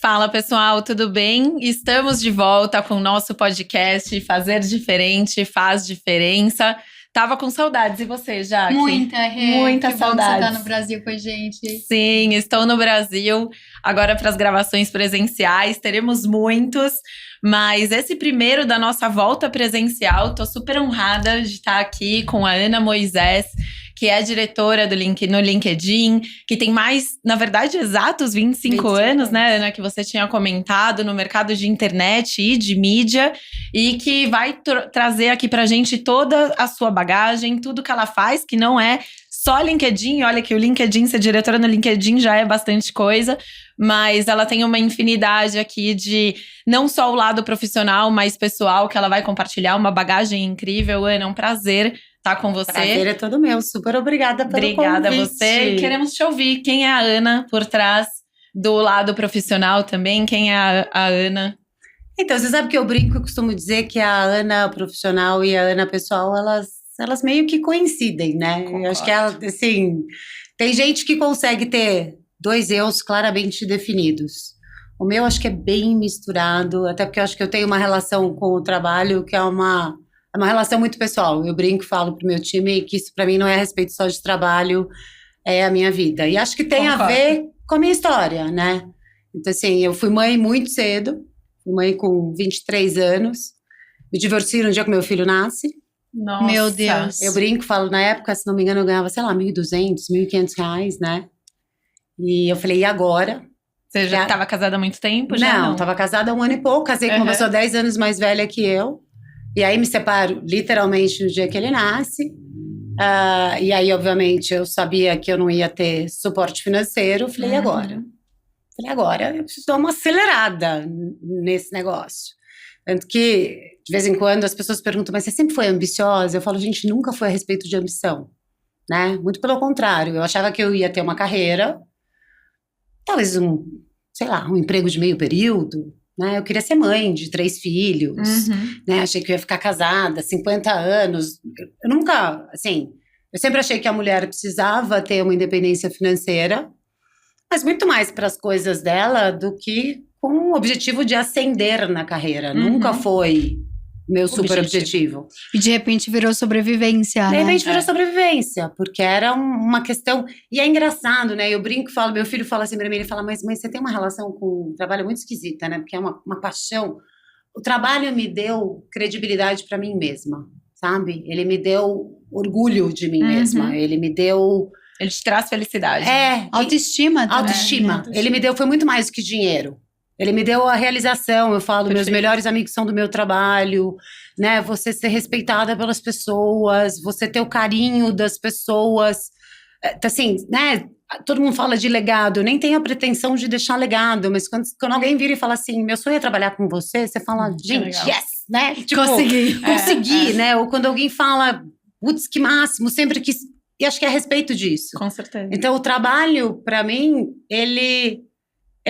Fala pessoal, tudo bem? Estamos de volta com o nosso podcast Fazer Diferente Faz Diferença. Tava com saudades, e você, Jaque? Muita saudades. Bom que você tá no Brasil com a gente. Sim, estou no Brasil. Agora para as gravações presenciais, teremos muitos. Mas esse primeiro da nossa volta presencial, tô super honrada de estar aqui com a Ana Moisés, que é diretora no LinkedIn, que tem mais, na verdade, exatos 25 anos, né, Ana, que você tinha comentado no mercado de internet e de mídia, e que vai trazer aqui pra gente toda a sua bagagem, tudo que ela faz, que não é só LinkedIn. Olha que o LinkedIn, ser diretora no LinkedIn já é bastante coisa, mas ela tem uma infinidade aqui de não só o lado profissional, mas pessoal, que ela vai compartilhar, uma bagagem incrível. Ana, é um prazer estar com você. Prazer é todo meu, super obrigada pelo convite. Obrigada a você, e queremos te ouvir. Quem é a Ana por trás do lado profissional também? Quem é a Ana? Então, você sabe que eu brinco, eu costumo dizer que a Ana profissional e a Ana pessoal, elas meio que coincidem, né? Concordo. Eu acho que assim, tem gente que consegue ter dois eus claramente definidos. O meu acho que é bem misturado, até porque eu acho que eu tenho uma relação com o trabalho que é uma relação muito pessoal. Eu brinco e falo pro meu time que isso para mim não é a respeito só de trabalho, é a minha vida. E acho que tem a ver com a minha história, né? Então, assim, eu fui mãe muito cedo, fui mãe com 23 anos, me divorciei no dia que meu filho nasce. Nossa. Meu Deus. Eu brinco, falo, na época, se não me engano, eu ganhava, sei lá, R$1.200, R$1.500, né? E eu falei, e agora? Você já estava casada há muito tempo? Não, estava casada há 1 ano e pouco, casei com uma pessoa 10 anos mais velha que eu. E aí me separo literalmente no dia que ele nasce. E aí, obviamente, eu sabia que eu não ia ter suporte financeiro. Falei, e agora? Falei, agora eu preciso dar uma acelerada nesse negócio. Tanto que, de vez em quando, as pessoas perguntam, mas você sempre foi ambiciosa? Eu falo, gente, nunca foi a respeito de ambição, né? Muito pelo contrário, eu achava que eu ia ter uma carreira, talvez um emprego de meio período, né? Eu queria ser mãe de 3 filhos, né? Achei que eu ia ficar casada, 50 anos. Eu nunca, assim, eu sempre achei que a mulher precisava ter uma independência financeira, mas muito mais para as coisas dela do que com o objetivo de ascender na carreira. Nunca foi meu super objetivo. E de repente virou sobrevivência, De repente virou sobrevivência, porque era uma questão... E é engraçado, né? Eu brinco e falo, meu filho fala assim pra mim, ele fala, mas mãe, você tem uma relação com o trabalho muito esquisita, né? Porque é uma paixão. O trabalho me deu credibilidade pra mim mesma, sabe? Ele me deu orgulho de mim mesma. Ele me deu... Ele te traz felicidade. Autoestima também. Autoestima. Ele me deu, foi muito mais do que dinheiro. Ele me deu a realização, eu falo, meus melhores amigos são do meu trabalho, né? Você ser respeitada pelas pessoas, você ter o carinho das pessoas. Assim, né? Todo mundo fala de legado, eu nem tenho a pretensão de deixar legado, mas quando alguém vira e fala assim, meu sonho é trabalhar com você, você fala, gente, yes, né? Tipo, consegui, né? Ou quando alguém fala, putz, que máximo, sempre quis. E acho que é a respeito disso. Com certeza. Então, o trabalho, para mim, ele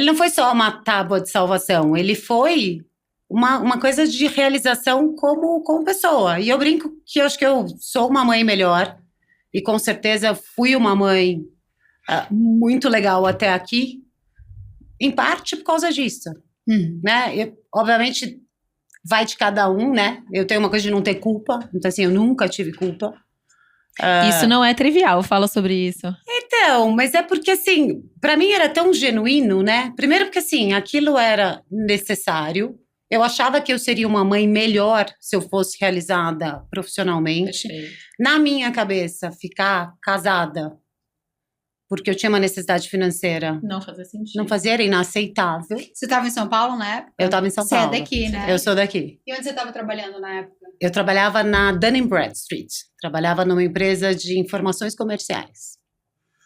não foi só uma tábua de salvação, ele foi uma coisa de realização como pessoa. E eu brinco que eu acho que eu sou uma mãe melhor, e com certeza fui uma mãe muito legal até aqui, em parte por causa disso. Né? Obviamente, vai de cada um, né? Eu tenho uma coisa de não ter culpa, então assim, eu nunca tive culpa. Isso não é trivial, fala sobre isso. Então, mas é porque assim, pra mim era tão genuíno, né? Primeiro porque assim, aquilo era necessário. Eu achava que eu seria uma mãe melhor se eu fosse realizada profissionalmente. Perfeito. Na minha cabeça, ficar casada porque eu tinha uma necessidade financeira Não fazia sentido. não fazia, era inaceitável. Você estava em São Paulo na época? Eu estava em São Paulo. Você é daqui, né? Eu sou daqui. E onde você estava trabalhando na época? Eu trabalhava na Dun & Bradstreet. Trabalhava numa empresa de informações comerciais.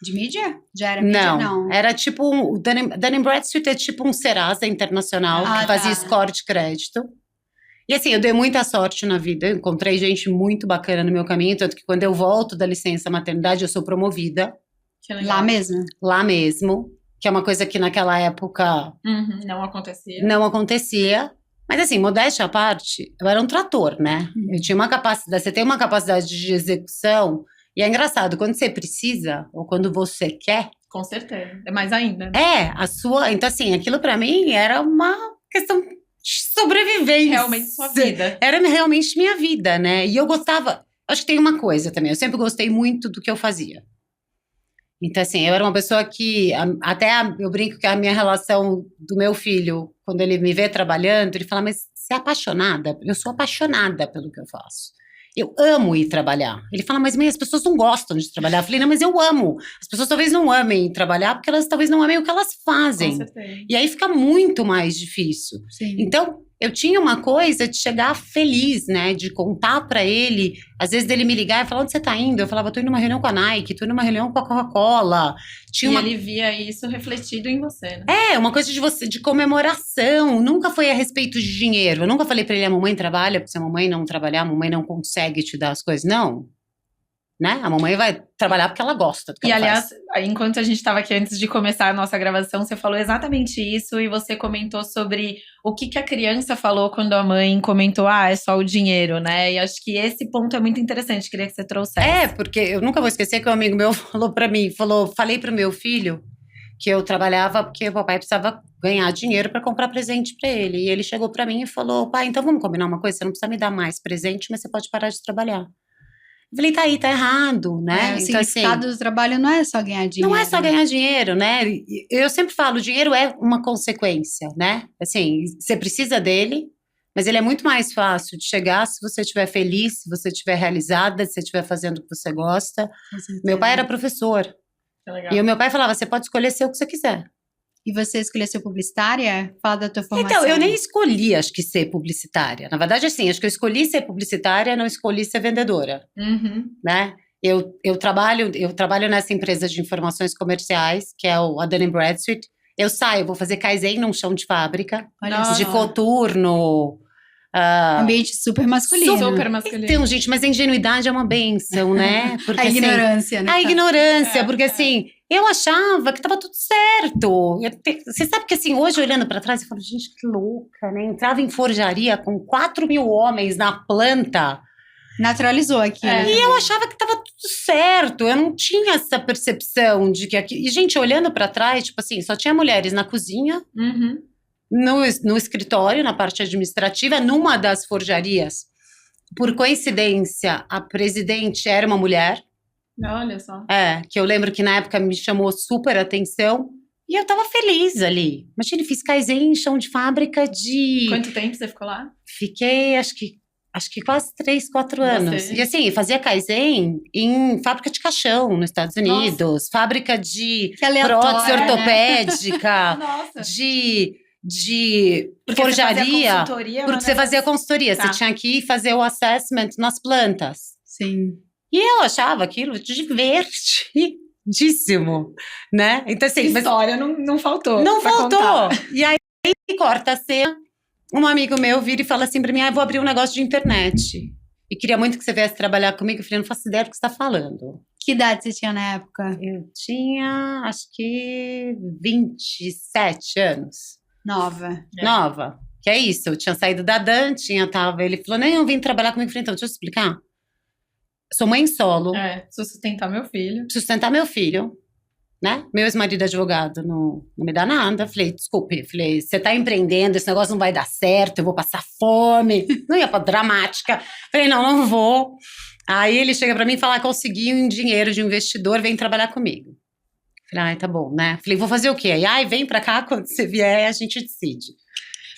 De mídia? Já era mídia? Não. Era tipo o Dun & Bradstreet é tipo um Serasa internacional que fazia score de crédito. E assim, eu dei muita sorte na vida. Eu encontrei gente muito bacana no meu caminho, tanto que quando eu volto da licença maternidade, eu sou promovida. Lá mesmo? Lá mesmo. Que é uma coisa que naquela época não acontecia. Não acontecia. Mas assim, modéstia à parte, eu era um trator, né? Eu tinha uma capacidade, você tem uma capacidade de execução. E é engraçado, quando você precisa, ou quando você quer, Com certeza. É mais ainda. Então assim, aquilo pra mim era uma questão de sobrevivência. Realmente sua vida. Era realmente minha vida, né? E eu gostava, acho que tem uma coisa também, eu sempre gostei muito do que eu fazia. Então assim, eu era uma pessoa que, eu brinco que a minha relação do meu filho, quando ele me vê trabalhando, ele fala, mas você é apaixonada? Eu sou apaixonada pelo que eu faço. Eu amo ir trabalhar. Ele fala, mas mãe, as pessoas não gostam de trabalhar. Eu falei, não, mas eu amo. As pessoas talvez não amem trabalhar porque elas talvez não amem o que elas fazem. Com certeza. E aí fica muito mais difícil. Sim. Então, eu tinha uma coisa de chegar feliz, né? De contar pra ele, às vezes dele me ligar e falar, onde você tá indo? Eu falava, tô indo numa reunião com a Nike, tô indo numa reunião com a Coca-Cola. Ele via isso refletido em você, né? Uma coisa de comemoração. Nunca foi a respeito de dinheiro. Eu nunca falei pra ele, a mamãe trabalha, porque se a mamãe não trabalhar, a mamãe não consegue te dar as coisas. Não. Né? A mamãe vai trabalhar porque ela gosta do que ela aliás, faz. enquanto a gente estava aqui antes de começar a nossa gravação, você falou exatamente isso e você comentou sobre o que a criança falou quando a mãe comentou, é só o dinheiro, né? E acho que esse ponto é muito interessante, queria que você trouxesse. Porque eu nunca vou esquecer que um amigo meu falou pra mim, falei pro meu filho que eu trabalhava porque o papai precisava ganhar dinheiro para comprar presente para ele. E ele chegou pra mim e falou, pai, então vamos combinar uma coisa, você não precisa me dar mais presente, mas você pode parar de trabalhar. Eu falei, tá aí, tá errado, né? O significado do trabalho não é só ganhar dinheiro. Não é só ganhar dinheiro, né? Eu sempre falo, o dinheiro é uma consequência, né? Assim, você precisa dele, mas ele é muito mais fácil de chegar se você estiver feliz, se você estiver realizada, se você estiver fazendo o que você gosta. Meu pai era professor. Que legal. E o meu pai falava, você pode escolher ser o que você quiser. E você escolheu ser publicitária? Fala da tua formação. Então, eu nem escolhi, acho que, ser publicitária. Na verdade, assim, acho que eu escolhi ser publicitária, não escolhi ser vendedora, né? Eu trabalho nessa empresa de informações comerciais, que é a Dun & Bradstreet. Eu saio, vou fazer Kaizen num chão de fábrica, de coturno. Ambiente super masculino. Super masculino. Então, gente, mas a ingenuidade é uma benção, né? Porque, a ignorância, assim, né? A ignorância, porque assim, eu achava que tava tudo certo. Você sabe que assim, hoje olhando pra trás, eu falo, gente, que louca, né? Entrava em forjaria com 4.000 homens na planta. Naturalizou aqui. E eu achava que tava tudo certo. Eu não tinha essa percepção de que aqui. E, gente, olhando pra trás, tipo assim, só tinha mulheres na cozinha. No escritório, na parte administrativa, numa das forjarias. Por coincidência, a presidente era uma mulher. Olha só. Que eu lembro que na época me chamou super atenção. E eu tava feliz ali. Imagina, fiz Kaizen em chão de fábrica de... Quanto tempo você ficou lá? Fiquei, acho que quase 3, 4 anos. E assim, fazia Kaizen em fábrica de caixão nos Estados Unidos. Nossa. Fábrica de prótese ortopédica. Nossa. De forjaria, porque você fazia consultoria, você tinha que ir fazer o assessment nas plantas. Sim. E eu achava aquilo divertidíssimo, né? Então assim, história não faltou. Não faltou. Contar. E aí corta a cena, um amigo meu vira e fala assim pra mim, eu vou abrir um negócio de internet. E queria muito que você viesse trabalhar comigo. Eu falei, não faço ideia do que você tá falando. Que idade você tinha na época? Eu tinha, acho que 27 anos. Nova. Que é isso, eu tinha saído da Dan, ele falou, eu vim trabalhar comigo. Eu falei, então, deixa eu explicar. Sou mãe solo. Sustentar meu filho. Né? Meu ex-marido advogado não me dá nada. Falei, desculpe, você tá empreendendo, esse negócio não vai dar certo, eu vou passar fome. Não ia pra dramática. Falei, não vou. Aí ele chega pra mim e fala, consegui um dinheiro de um investidor, vem trabalhar comigo. Falei, tá bom, né? Falei, vou fazer o quê? Aí, vem pra cá, quando você vier, a gente decide.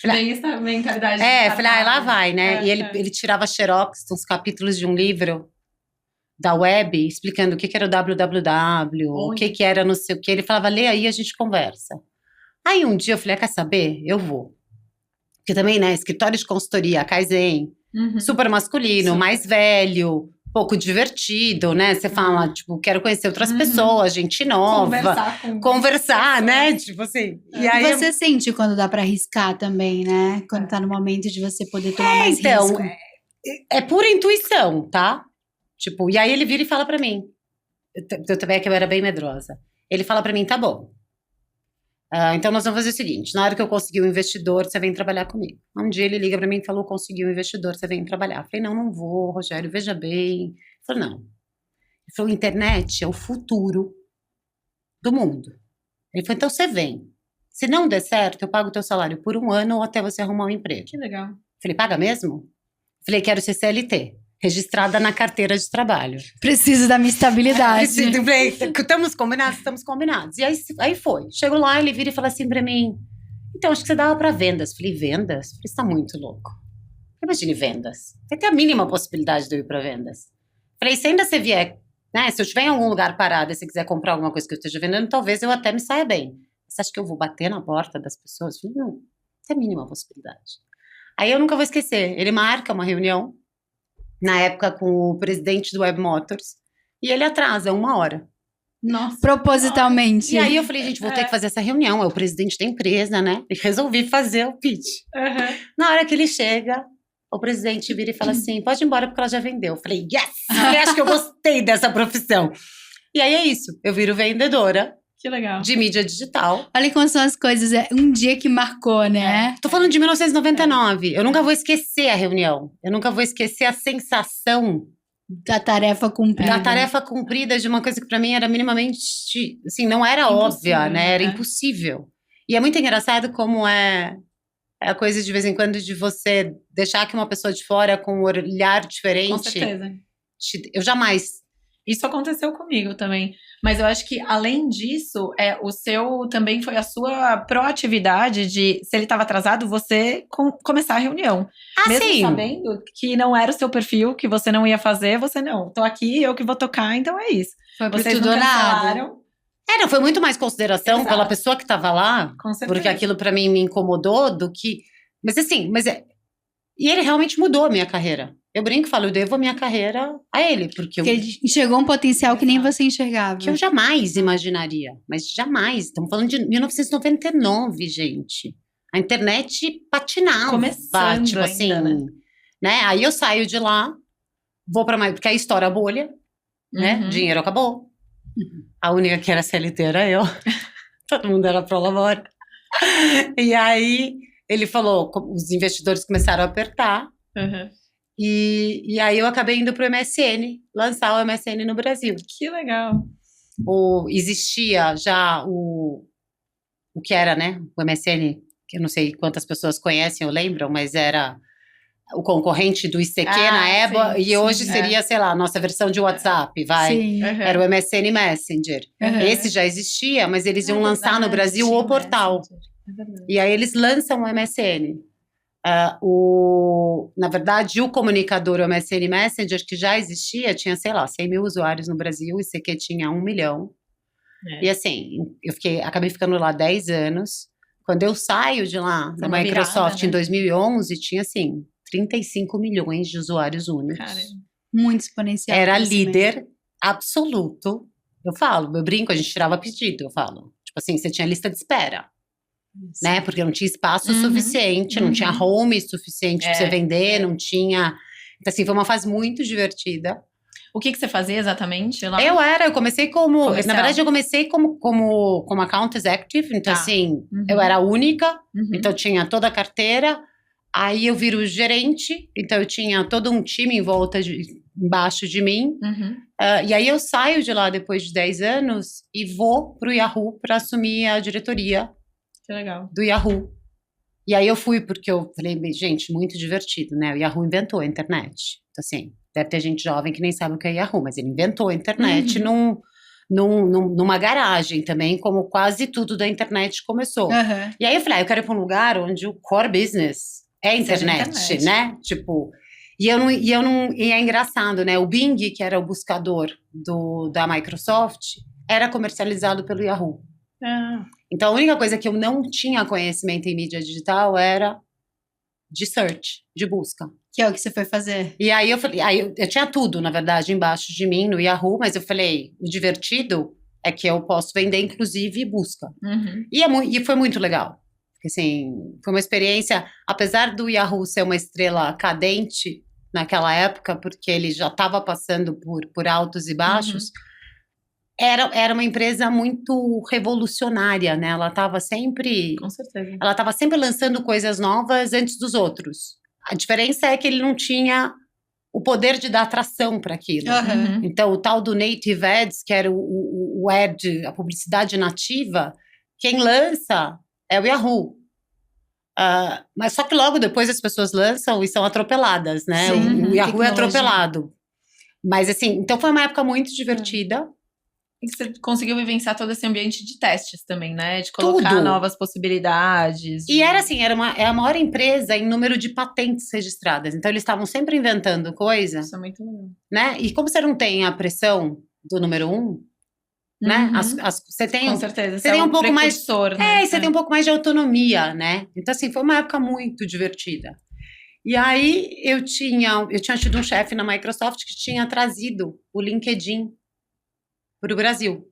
Falei, essa mentalidade. Falei, lá vai, né? E ele tirava xerox, uns capítulos de um livro da web, explicando o que era o www, o que era não sei o que. Ele falava, lê aí, a gente conversa. Aí, um dia, eu falei, quer saber? Eu vou. Porque também, né, escritório de consultoria, Kaizen, super masculino, mais velho, pouco divertido, né? Você fala, tipo, quero conhecer outras pessoas, gente nova. Conversar, né? Tipo assim. E aí você sente quando dá pra arriscar também, né? Quando tá no momento de você poder tomar mais risco. É pura intuição, tá? Tipo, e aí ele vira e fala pra mim. Eu também que eu era bem medrosa. Ele fala pra mim, tá bom. Então nós vamos fazer o seguinte, na hora que eu conseguir um investidor, você vem trabalhar comigo. Um dia ele liga pra mim e falou, consegui um investidor, você vem trabalhar. Eu falei, não vou, Rogério, veja bem. Ele falou, não. Ele falou, internet é o futuro. do mundo. Ele falou, então você vem. Se não der certo, eu pago o teu salário por 1 ano ou até você arrumar um emprego. Que legal. Falei, paga mesmo? Falei, quero ser CLT, registrada na carteira de trabalho. Preciso da minha estabilidade. Falei, estamos combinados, estamos combinados. E aí foi. Chegou lá, ele vira e fala assim pra mim, então, acho que você dava pra vendas. Falei, vendas? Falei, você tá muito louco. Imagine vendas. Você tem a mínima possibilidade de eu ir pra vendas. Falei, se ainda você vier, né, se eu estiver em algum lugar parado e você quiser comprar alguma coisa que eu esteja vendendo, talvez eu até me saia bem. Você acha que eu vou bater na porta das pessoas? Falei, não, tem a mínima possibilidade. Aí eu nunca vou esquecer. Ele marca uma reunião, na época com o presidente do Web Motors, e ele atrasa 1 hora. Nossa. Propositalmente. E aí eu falei, gente, vou ter que fazer essa reunião, é o presidente da empresa, né? E resolvi fazer o pitch. Uhum. Na hora que ele chega, o presidente vira e fala assim, pode ir embora porque ela já vendeu. Eu falei, yes! Eu acho que eu gostei dessa profissão. E aí é isso, eu viro vendedora Que legal. de mídia digital. Olha como são as coisas, é um dia que marcou, né? Tô falando de 1999, eu nunca vou esquecer a reunião. Eu nunca vou esquecer a sensação Da tarefa cumprida. da tarefa cumprida de uma coisa que pra mim era minimamente, assim, não era óbvia, né? Era impossível. E é muito engraçado como é a coisa de vez em quando de você deixar que uma pessoa de fora com um olhar diferente. Com certeza. Eu jamais. Isso aconteceu comigo também. Mas eu acho que, além disso, o seu também foi a sua proatividade de, se ele estava atrasado, você começar a reunião. Mesmo sim. sabendo que não era o seu perfil, que você não ia fazer, você não. Tô aqui, eu que vou tocar, então é isso. Foi por Vocês tudo não ou nada. cancelaram. Não, foi muito mais consideração Exato. pela pessoa que tava lá, Com certeza. porque aquilo pra mim me incomodou do que. Mas assim, e ele realmente mudou a minha carreira. Eu brinco e falo, eu devo a minha carreira a ele, porque Ele enxergou um potencial que nem você enxergava. que eu jamais imaginaria. Mas jamais. Estamos falando de 1999, gente. A internet patinava. Começando tipo ainda, assim, né? Aí eu saio de lá, vou pra mais. Porque aí estoura a bolha, né? Uhum. Dinheiro acabou. A única que era CLT era eu. Todo mundo era pro labore. E aí ele falou, os investidores começaram a apertar. Uhum. E aí eu acabei indo pro MSN, lançar o MSN no Brasil. Que legal. Existia já o que era, né? O MSN, que eu não sei quantas pessoas conhecem ou lembram, mas era o concorrente do ICQ na época, e hoje seria, sei lá, a nossa versão de WhatsApp, vai. Sim. Uhum. Era o MSN Messenger. Uhum. Esse já existia, mas eles iam lançar no Brasil o portal. É verdade. E aí eles lançam o MSN. Na verdade, o comunicador, o MSN Messenger, que já existia, tinha, sei lá, 100 mil usuários no Brasil, e ICQ tinha 1 milhão. E assim, acabei ficando lá 10 anos. Quando eu saio de lá, na Microsoft, em 2011, tinha assim, 35 milhões de usuários únicos. Cara, Muito exponencial. Era crescimento. líder absoluto. Eu brinco, a gente tirava pedido, eu falo. Tipo assim, você tinha lista de espera. Né? Porque não tinha espaço suficiente, não tinha home suficiente pra você vender, não tinha. Então, assim, foi uma fase muito divertida. o que você fazia exatamente lá? Eu comecei como. Comercial. Na verdade, eu comecei como account executive, então, assim, eu era a única, então eu tinha toda a carteira. Aí eu viro gerente, então eu tinha todo um time embaixo de mim. E aí eu saio de lá depois de 10 anos e vou pro Yahoo para assumir a diretoria. Que legal. Do Yahoo. E aí eu fui porque eu falei, gente, muito divertido, né? O Yahoo inventou a internet. Então, assim, deve ter gente jovem que nem sabe o que é Yahoo, mas ele inventou a internet numa garagem também, como quase tudo da internet começou. E aí eu falei, eu quero ir para um lugar onde o core business é a internet, né? Tipo, e é engraçado, né? O Bing, que era o buscador da Microsoft, era comercializado pelo Yahoo. Então, a única coisa que eu não tinha conhecimento em mídia digital era de search, de busca. Que é o que você foi fazer. E aí eu falei, eu tinha tudo, na verdade, embaixo de mim, no Yahoo, mas eu falei, o divertido é que eu posso vender, inclusive, busca. E foi muito legal. Porque, assim, foi uma experiência, apesar do Yahoo ser uma estrela cadente naquela época, porque ele já estava passando por altos e baixos, era uma empresa muito revolucionária, né? Ela estava sempre... Com certeza. Ela estava sempre lançando coisas novas antes dos outros. A diferença é que ele não tinha o poder de dar atração para aquilo. Então, o tal do Native Ads, que era o o ad, a publicidade nativa, quem lança é o Yahoo. Mas só que logo depois as pessoas lançam e são atropeladas, né? Sim, o Yahoo é tecnologia. atropelado. Mas assim, então foi uma época muito divertida. E você conseguiu vivenciar todo esse ambiente de testes também, né? De colocar Tudo. novas possibilidades. E era assim, é a maior empresa em número de patentes registradas. Então eles estavam sempre inventando coisa, Isso é muito legal. né? E como você não tem a pressão do número 1, né? Uhum. Você tem Com certeza. você tem um pouco mais- precursor, né? e você tem um pouco mais de autonomia, né? Então, assim, foi uma época muito divertida. E aí, eu tinha tido um chefe na Microsoft que tinha trazido o LinkedIn para o Brasil.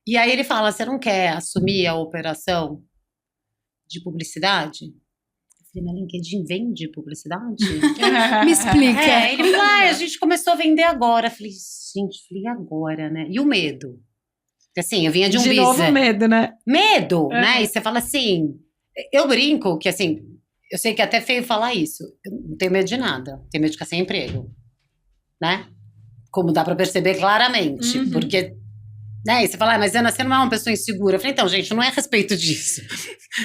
E aí ele fala, você não quer assumir a operação de publicidade? Eu falei, mas LinkedIn vende publicidade? Me explica. Ele falou, a gente começou a vender agora. Eu falei, gente, agora, né? E o medo? Porque assim, eu vinha de um De business. novo medo, né? Medo, Uhum. né? E você fala assim, eu brinco que assim, eu sei que é até feio falar isso, eu não tenho medo de nada, tenho medo de ficar sem emprego, né? Como dá pra perceber claramente, Uhum. porque, né? E você fala, mas Ana, você não é uma pessoa insegura. Eu falei, então, gente, não é a respeito disso,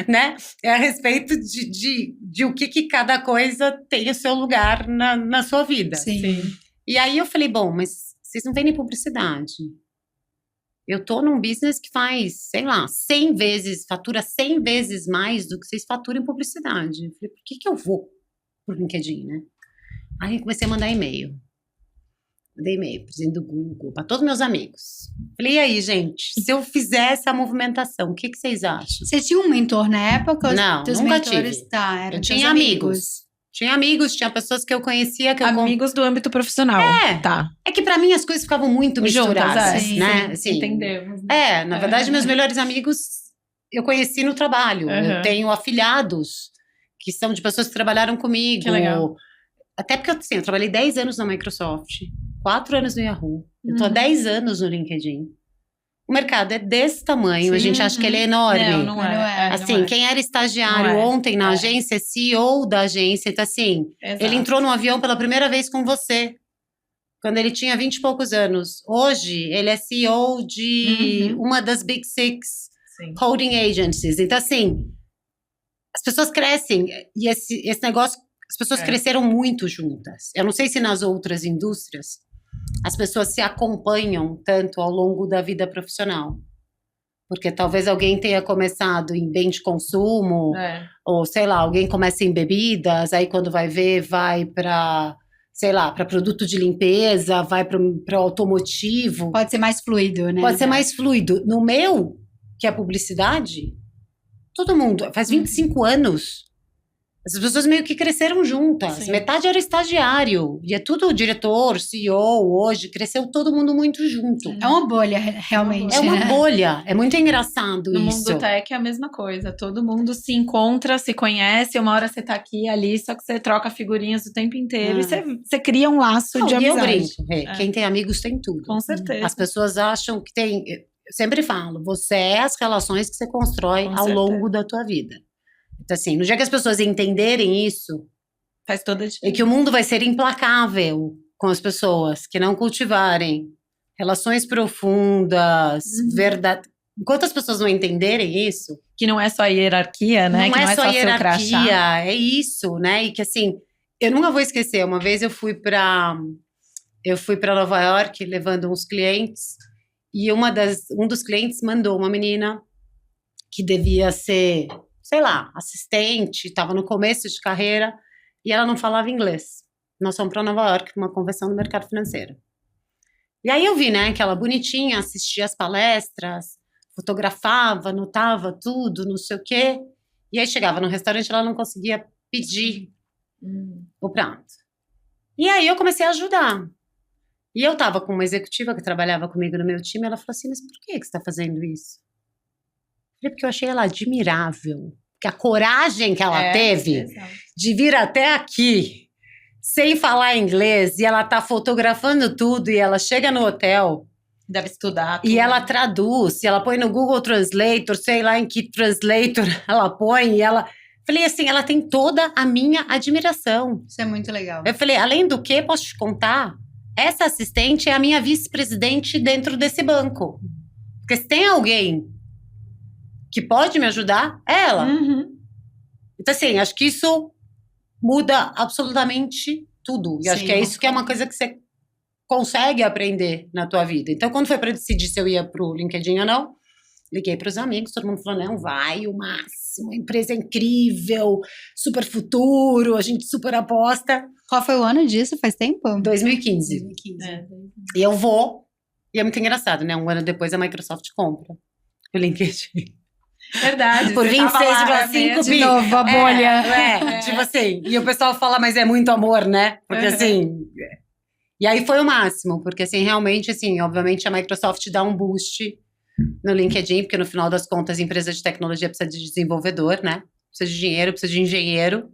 né? É a respeito de o que cada coisa tem o seu lugar na sua vida. Sim. E aí eu falei, bom, mas vocês não vendem publicidade. Eu tô num business que faz, sei lá, 100 vezes, fatura 100 vezes mais do que vocês faturam em publicidade. Eu falei, por que eu vou pro LinkedIn, né? Aí eu comecei a mandar e-mail. Mandei e-mail pro presidente do Google, para todos meus amigos. Falei, e aí, gente, se eu fizer essa movimentação, o que vocês acham? Você tinha um mentor na época? Não, Teus nunca mentores, tive. Tá, eram Eu teus tinha amigos. Tinha amigos, tinha pessoas que eu conhecia, que eu Amigos do âmbito profissional. É. Tá. É que pra mim as coisas ficavam muito misturadas, sim, né? Sim, Assim, entendemos. né? na verdade, meus melhores amigos eu conheci no trabalho. Uhum. Eu tenho afilhados que são de pessoas que trabalharam comigo. Que legal. Até porque assim, eu trabalhei 10 anos na Microsoft, 4 anos no Yahoo. Eu tô há 10 anos no LinkedIn. O mercado é desse tamanho, a gente acha que ele é enorme. Não é. Não é. Assim, não é. quem era estagiário Não é. ontem na É. agência, é CEO da agência, então assim, Exato. ele entrou no avião pela primeira vez com você, quando ele tinha 20 e poucos anos. Hoje, ele é CEO de uma das Big Six Sim. holding agencies. Então, assim, as pessoas crescem. E esse negócio, as pessoas cresceram muito juntas. Eu não sei se nas outras indústrias as pessoas se acompanham tanto ao longo da vida profissional. Porque talvez alguém tenha começado em bem de consumo, ou sei lá, alguém começa em bebidas, aí quando vai ver, vai para, sei lá, para produto de limpeza, vai para automotivo. Pode ser mais fluido, né? Pode ser mais fluido. No meu, que é publicidade, todo mundo, faz 25 anos. As pessoas meio que cresceram juntas. Sim. Metade era estagiário. E é tudo diretor, CEO, hoje. Cresceu todo mundo muito junto. É uma bolha, realmente. É uma né? bolha. É muito engraçado No isso. mundo tech é a mesma coisa. Todo mundo se encontra, se conhece. Uma hora você tá aqui ali, só que você troca figurinhas o tempo inteiro. E você cria um laço de E eu amizade. brinco. Quem tem amigos tem tudo. Com certeza. As pessoas acham que tem... Eu sempre falo, você é as relações que você constrói Com ao certeza. longo da tua vida. Então, assim, no dia que as pessoas entenderem isso, Faz toda a é diferença. que o mundo vai ser implacável com as pessoas que não cultivarem relações profundas, verdade. Enquanto as pessoas não entenderem isso, Que não é só hierarquia, né? não que é não é só seu crachá. hierarquia, é isso, né? E que assim, eu nunca vou esquecer. Uma vez eu fui para Nova York levando uns clientes e um dos clientes mandou uma menina que devia ser, sei lá, assistente, estava no começo de carreira e ela não falava inglês. Nós fomos para Nova York para uma convenção no mercado financeiro. E aí eu vi, né, que ela bonitinha, assistia as palestras, fotografava, anotava tudo, não sei o quê. E aí chegava no restaurante, ela não conseguia pedir o prato. E aí eu comecei a ajudar. E eu tava com uma executiva que trabalhava comigo no meu time, ela falou assim, mas por que você está fazendo isso? Eu falei, porque eu achei ela admirável. Porque a coragem que ela teve Exato. de vir até aqui, sem falar inglês, e ela tá fotografando tudo, e ela chega no hotel... Deve estudar. E tudo. ela traduz, ela põe no Google Translator, sei lá em que translator ela põe, e ela... Falei assim, ela tem toda a minha admiração. Isso é muito legal. Eu falei, além do que, posso te contar? essa assistente é a minha vice-presidente dentro desse banco. Porque se tem alguém que pode me ajudar, é ela. Então, assim, acho que isso muda absolutamente tudo. E acho que é isso que é uma coisa que você consegue aprender na tua vida. Então, quando foi para decidir se eu ia pro LinkedIn ou não, liguei para os amigos, todo mundo falou, não, vai, o máximo, a empresa é incrível, super futuro, a gente super aposta. Qual foi o ano disso? Faz tempo? 2015. 2015. E eu vou, e é muito engraçado, né? Um ano depois a Microsoft compra o LinkedIn. Verdade. Por você tava lá 26,5 mesmo. bi. De novo, a bolha. Tipo assim, e o pessoal fala, mas é muito amor, né? Porque assim... E aí foi o máximo, porque assim, realmente, assim, obviamente a Microsoft dá um boost no LinkedIn, porque no final das contas, empresa de tecnologia precisa de desenvolvedor, né? Precisa de dinheiro, precisa de engenheiro.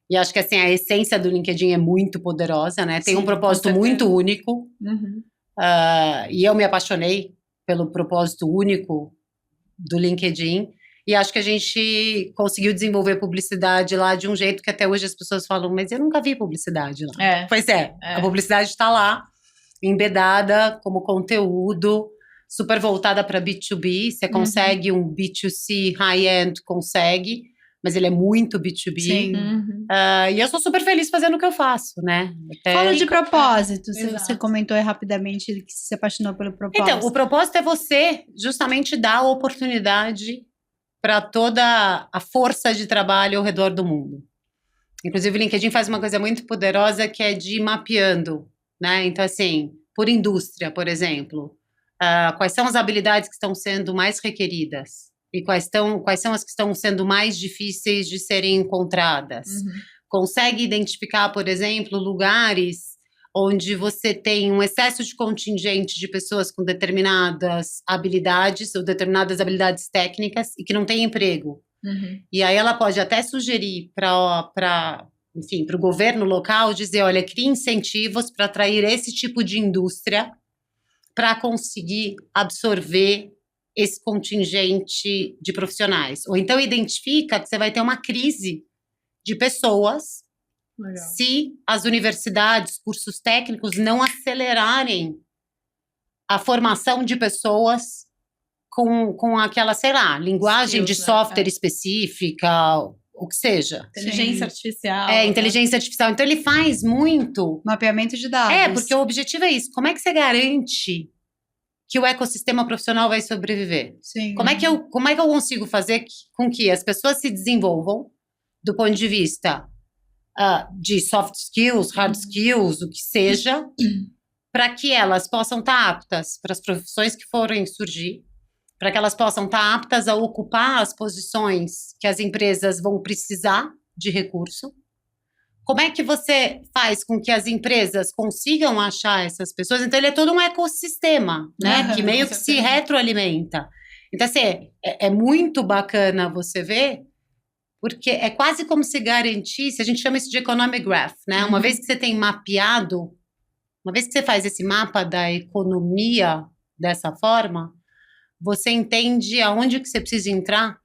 E acho que assim, a essência do LinkedIn é muito poderosa, né? Tem um propósito muito único. E eu me apaixonei pelo propósito único do LinkedIn. E acho que a gente conseguiu desenvolver publicidade lá de um jeito que até hoje as pessoas falam, mas eu nunca vi publicidade lá. Pois é, a publicidade está lá, embedada como conteúdo, super voltada para B2B. Você consegue um B2C high-end, consegue, mas ele é muito B2B. Sim. E eu sou super feliz fazendo o que eu faço, né? Fala de propósito. Você Exato. comentou aí rapidamente que se apaixonou pelo propósito. Então, o propósito é você justamente dar a oportunidade para toda a força de trabalho ao redor do mundo. Inclusive, o LinkedIn faz uma coisa muito poderosa que é de ir mapeando, né? Então, assim, por indústria, por exemplo, quais são as habilidades que estão sendo mais requeridas e quais são as que estão sendo mais difíceis de serem encontradas. Consegue identificar, por exemplo, lugares onde você tem um excesso de contingente de pessoas com determinadas habilidades ou determinadas habilidades técnicas e que não tem emprego. E aí ela pode até sugerir para o governo local dizer, olha, crie incentivos para atrair esse tipo de indústria para conseguir absorver esse contingente de profissionais. Ou então identifica que você vai ter uma crise de pessoas se as universidades, cursos técnicos não acelerarem a formação de pessoas com aquela, sei lá, linguagem de software específica, o que seja. Inteligência artificial. Inteligência artificial. Então ele faz muito Mapeamento de dados. porque o objetivo é isso. Como é que você garante que o ecossistema profissional vai sobreviver? Sim. Como é que eu consigo fazer com que as pessoas se desenvolvam do ponto de vista de soft skills, hard skills, o que seja, para que elas possam estar aptas para as profissões que forem surgir, para que elas possam estar aptas a ocupar as posições que as empresas vão precisar de recurso. Como é que você faz com que as empresas consigam achar essas pessoas? Então, ele é todo um ecossistema, né? Que meio que se retroalimenta. Então, assim, é muito bacana você ver, porque é quase como se garantisse, a gente chama isso de economic graph, né? Uma vez que você tem mapeado, uma vez que você faz esse mapa da economia dessa forma, você entende aonde que você precisa entrar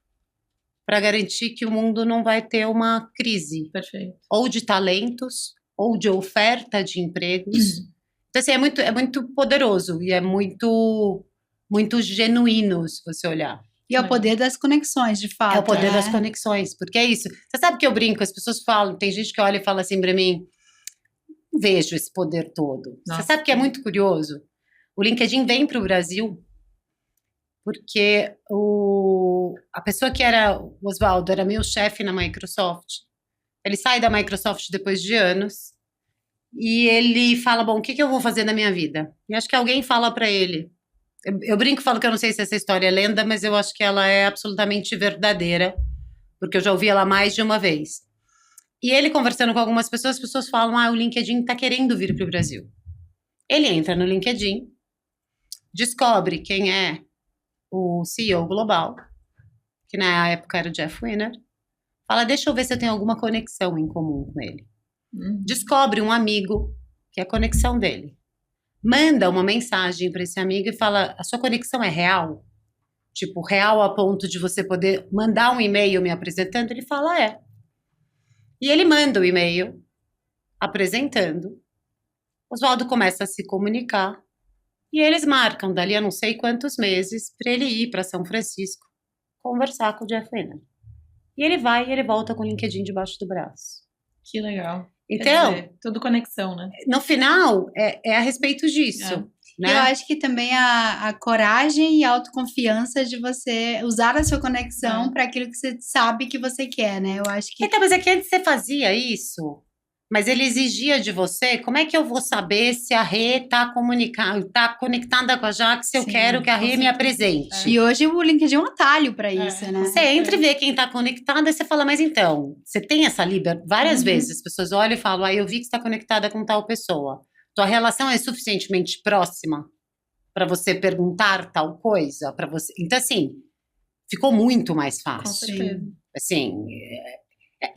para garantir que o mundo não vai ter uma crise. Perfeito. Ou de talentos, ou de oferta de empregos. Então, assim, é muito poderoso e é muito genuíno, se você olhar. E é o poder das conexões, de fato. É o poder das conexões, porque é isso. Você sabe que eu brinco, as pessoas falam, tem gente que olha e fala assim para mim, não vejo esse poder todo. Nossa. Você sabe que é muito curioso? O LinkedIn vem para o Brasil porque a pessoa que era, o Oswaldo, era meu chefe na Microsoft. Ele sai da Microsoft depois de anos e ele fala, bom, o que eu vou fazer na minha vida? E acho que alguém fala para ele. Eu brinco e falo que eu não sei se essa história é lenda, mas eu acho que ela é absolutamente verdadeira, porque eu já ouvi ela mais de uma vez. E ele conversando com algumas pessoas, as pessoas falam, o LinkedIn está querendo vir para o Brasil. Ele entra no LinkedIn, descobre quem é o CEO global, que na época era o Jeff Weiner, fala, deixa eu ver se eu tenho alguma conexão em comum com ele. Descobre um amigo, que é a conexão dele. Manda uma mensagem para esse amigo e fala, a sua conexão é real? Tipo, real a ponto de você poder mandar um e-mail me apresentando? Ele fala, é. E ele manda o e-mail apresentando Oswaldo começa a se comunicar e eles marcam dali a não sei quantos meses para ele ir para São Francisco conversar com o Jeff Weiner. E ele vai e ele volta com o LinkedIn debaixo do braço. Que legal. Então, quer dizer, tudo conexão, né? no final, é a respeito disso. Né? Eu acho que também a coragem e a autoconfiança de você usar a sua conexão para aquilo que você sabe que você quer, né? Eu acho que... Então, mas é que antes você fazia isso, mas ele exigia de você, como é que eu vou saber se a Rê tá conectada com a Jaque, se eu quero que a Rê me apresente? E hoje o LinkedIn é um atalho para isso, né? Você entra e vê quem tá conectada e você fala, mas então, você tem essa liberdade? Várias vezes as pessoas olham e falam, eu vi que você tá conectada com tal pessoa. Tua relação é suficientemente próxima para você perguntar tal coisa para você. Então, assim, ficou muito mais fácil. Com certeza. Assim,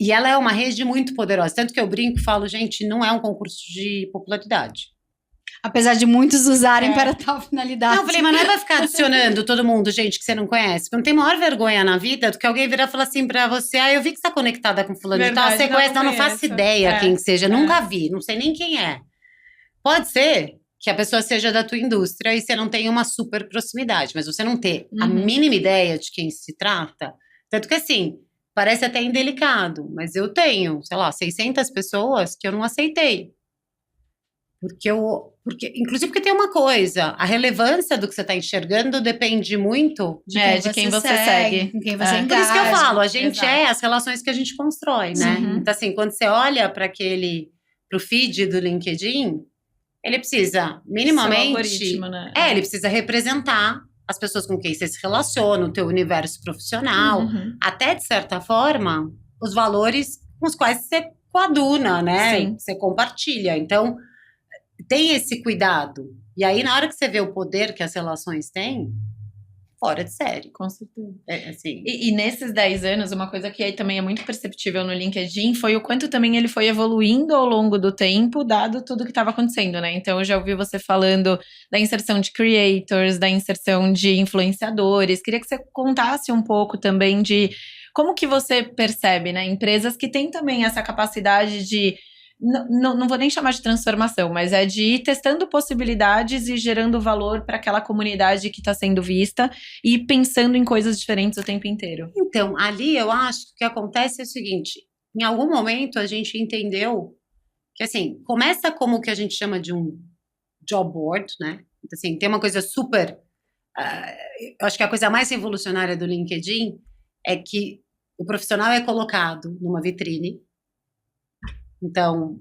e ela é uma rede muito poderosa. Tanto que eu brinco e falo, gente, não é um concurso de popularidade. Apesar de muitos usarem para tal finalidade. Não, eu falei, mas não é pra ficar adicionando todo mundo, gente, que você não conhece. Porque não tem maior vergonha na vida do que alguém virar e falar assim pra você, eu vi que você tá conectada com fulano de tal, você conhece, não faço ideia quem que seja, nunca vi, não sei nem quem é. Pode ser que a pessoa seja da tua indústria e você não tenha uma super proximidade, mas você não ter a mínima ideia de quem se trata. Tanto que assim, parece até indelicado, mas eu tenho, sei lá, 600 pessoas que eu não aceitei. Inclusive porque tem uma coisa, a relevância do que você está enxergando depende muito de quem você segue, com quem você engaja. Por isso que eu falo, a gente é as relações que a gente constrói, né? Então assim, quando você olha para pro feed do LinkedIn, ele precisa minimamente, né? Ele precisa representar as pessoas com quem você se relaciona, o teu universo profissional, até de certa forma, os valores com os quais você coaduna, né? Sim. Você compartilha. Então, tem esse cuidado. E aí, na hora que você vê o poder que as relações têm, fora de série. Com certeza. Assim. E nesses 10 anos, uma coisa que aí também é muito perceptível no LinkedIn foi o quanto também ele foi evoluindo ao longo do tempo, dado tudo que estava acontecendo, né? Então, eu já ouvi você falando da inserção de creators, da inserção de influenciadores. Queria que você contasse um pouco também de como que você percebe, né? Empresas que têm também essa capacidade de... Não vou nem chamar de transformação, mas é de ir testando possibilidades e gerando valor para aquela comunidade que está sendo vista e pensando em coisas diferentes o tempo inteiro. Então, ali eu acho que o que acontece é o seguinte, em algum momento a gente entendeu que, assim, começa como o que a gente chama de um job board, né? Então, assim, tem uma coisa super... eu acho que a coisa mais revolucionária do LinkedIn é que o profissional é colocado numa vitrine. Então,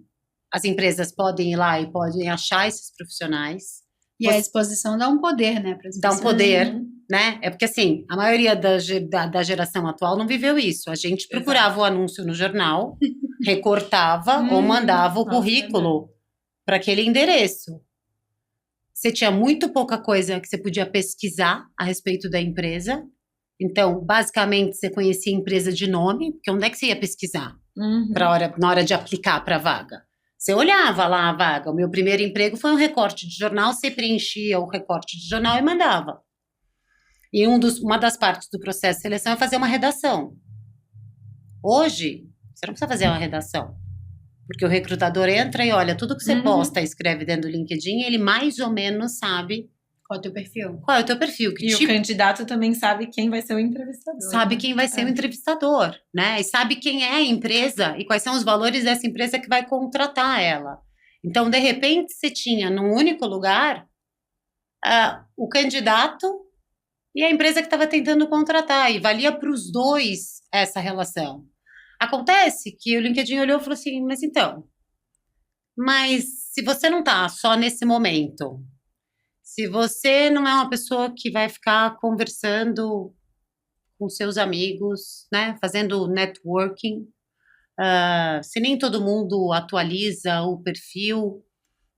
as empresas podem ir lá e podem achar esses profissionais. E a exposição dá um poder, né? Dá um poder, né? É porque, assim, a maioria da geração atual não viveu isso. A gente procurava o anúncio no jornal, recortava ou mandava o currículo para aquele endereço. Você tinha muito pouca coisa que você podia pesquisar a respeito da empresa. Então, basicamente, você conhecia a empresa de nome, porque onde é que você ia pesquisar? Na hora de aplicar para a vaga. Você olhava lá a vaga. O meu primeiro emprego foi um recorte de jornal, você preenchia o recorte de jornal e mandava. E uma das partes do processo de seleção é fazer uma redação. Hoje, você não precisa fazer uma redação. Porque o recrutador entra e olha, tudo que você posta e escreve dentro do LinkedIn, ele mais ou menos sabe qual é o teu perfil. Qual é o teu perfil? O candidato também sabe quem vai ser o entrevistador. Sabe quem vai ser o entrevistador, né? E sabe quem é a empresa e quais são os valores dessa empresa que vai contratar ela. Então, de repente, você tinha num único lugar o candidato e a empresa que estava tentando contratar. E valia para os dois essa relação. Acontece que o LinkedIn olhou e falou assim, mas se você não está só nesse momento... Se você não é uma pessoa que vai ficar conversando com seus amigos, né, fazendo networking, se nem todo mundo atualiza o perfil,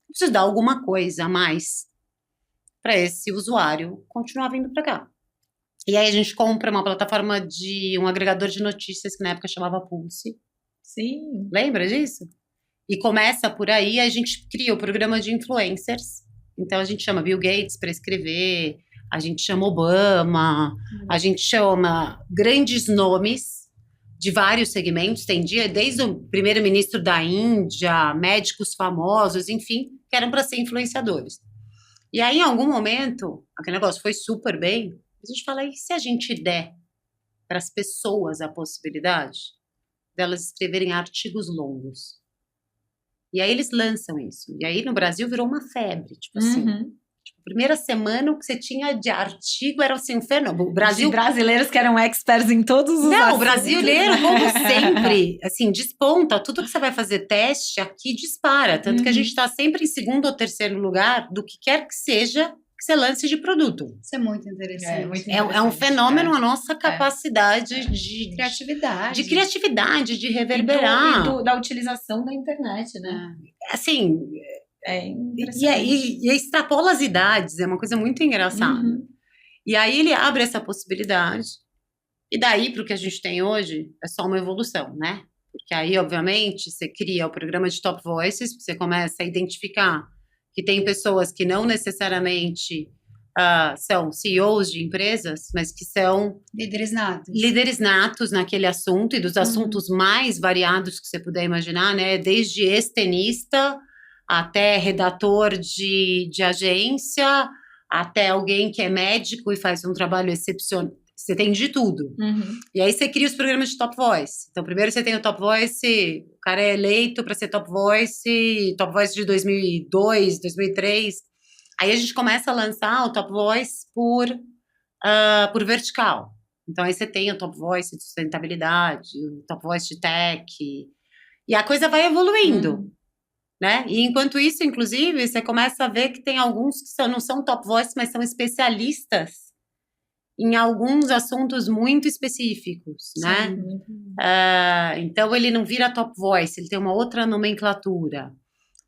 precisa dar alguma coisa a mais para esse usuário continuar vindo para cá. E aí a gente compra uma plataforma de um agregador de notícias que na época chamava Pulse. Sim. Lembra disso? E começa por aí, a gente cria o programa de influencers. Então, a gente chama Bill Gates para escrever, a gente chama Obama, a gente chama grandes nomes de vários segmentos, tem dia desde o primeiro-ministro da Índia, médicos famosos, enfim, que eram para ser influenciadores. E aí, em algum momento, aquele negócio foi super bem, a gente fala, e se a gente der para as pessoas a possibilidade delas escreverem artigos longos? E aí eles lançam isso. E aí no Brasil virou uma febre, tipo assim. Primeira semana, o que você tinha de artigo era assim, um fenômeno. O Brasil... De brasileiros que eram experts em todos os assuntos. Não, o brasileiro, como sempre, assim, desponta. Tudo que você vai fazer teste, aqui dispara. Tanto que a gente está sempre em segundo ou terceiro lugar do que quer que seja que você lance de produto. Isso é muito interessante. É um fenômeno a nossa capacidade de criatividade. De criatividade, de reverberar. Da utilização da internet, né? Assim... E extrapola as idades, é uma coisa muito engraçada. E aí ele abre essa possibilidade, e daí para o que a gente tem hoje é só uma evolução, né? Porque aí, obviamente, você cria o programa de Top Voices, você começa a identificar que tem pessoas que não necessariamente são CEOs de empresas, mas que são líderes natos naquele assunto, e dos assuntos mais variados que você puder imaginar, né? Desde ex-tenista até redator de agência, até alguém que é médico e faz um trabalho excepcional. Você tem de tudo. E aí você cria os programas de Top Voice. Então, primeiro você tem o Top Voice, o cara é eleito para ser Top Voice de 2002, 2003. Aí a gente começa a lançar o Top Voice por vertical. Então, aí você tem o Top Voice de sustentabilidade, o Top Voice de tech, e a coisa vai evoluindo. Né? E enquanto isso, inclusive, você começa a ver que tem alguns que não são top voice, mas são especialistas em alguns assuntos muito específicos, né? Então ele não vira top voice, ele tem uma outra nomenclatura.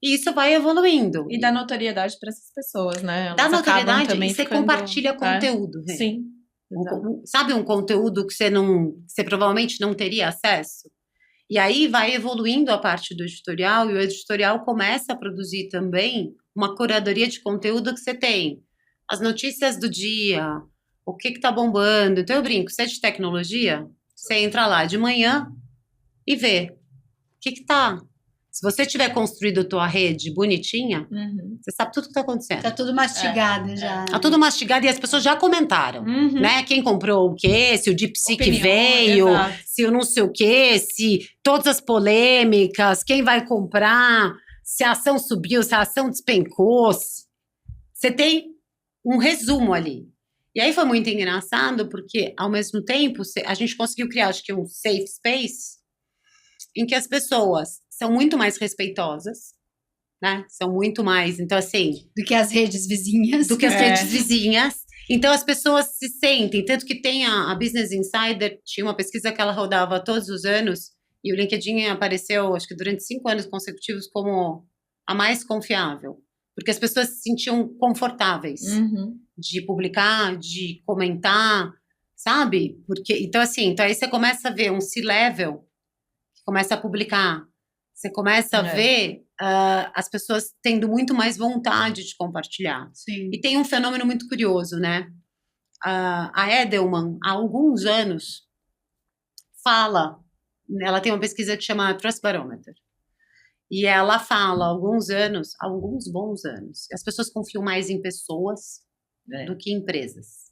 E isso vai evoluindo. E dá notoriedade para essas pessoas, né? Elas dá notoriedade também e você compartilha conteúdo. Né? Sim. Sabe um conteúdo que você provavelmente não teria acesso? E aí vai evoluindo a parte do editorial, e o editorial começa a produzir também uma curadoria de conteúdo que você tem. As notícias do dia, o que tá bombando. Então eu brinco, você é de tecnologia, você entra lá de manhã e vê o que tá. Se você tiver construído a tua rede bonitinha, você sabe tudo o que tá acontecendo. Tá tudo mastigado já. Tá tudo mastigado e as pessoas já comentaram, né? Quem comprou o quê, se o DeepSeek veio, se o não sei o quê, se todas as polêmicas, quem vai comprar, se a ação subiu, se a ação despencou. Você tem um resumo ali. E aí foi muito engraçado, porque ao mesmo tempo a gente conseguiu criar, acho que um safe space, em que as pessoas são muito mais respeitosas, né? São muito mais, então assim... Do que as redes vizinhas. Do que as redes vizinhas. Então as pessoas se sentem, tanto que tem a Business Insider, tinha uma pesquisa que ela rodava todos os anos, e o LinkedIn apareceu, acho que durante 5 anos consecutivos, como a mais confiável. Porque as pessoas se sentiam confortáveis de publicar, de comentar, sabe? Porque, então assim, então aí você começa a ver um C-level que começa a publicar. Você começa a ver as pessoas tendo muito mais vontade de compartilhar. Sim. E tem um fenômeno muito curioso, né? A Edelman, há alguns anos, ela tem uma pesquisa que chama Trust Barometer. E ela fala há alguns bons anos, que as pessoas confiam mais em pessoas do que em empresas.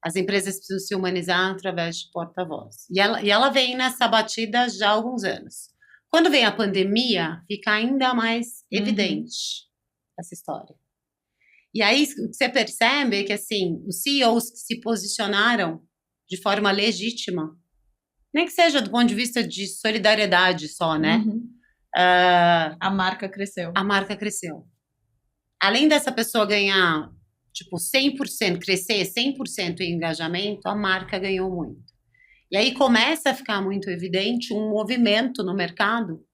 As empresas precisam se humanizar através de porta-voz. E ela vem nessa batida já há alguns anos. Quando vem a pandemia, fica ainda mais evidente essa história. E aí, o que você percebe é que, assim, os CEOs que se posicionaram de forma legítima, nem que seja do ponto de vista de solidariedade só, né? A marca cresceu. A marca cresceu. Além dessa pessoa ganhar, tipo, 100%, crescer 100% em engajamento, a marca ganhou muito. E aí começa a ficar muito evidente um movimento no mercado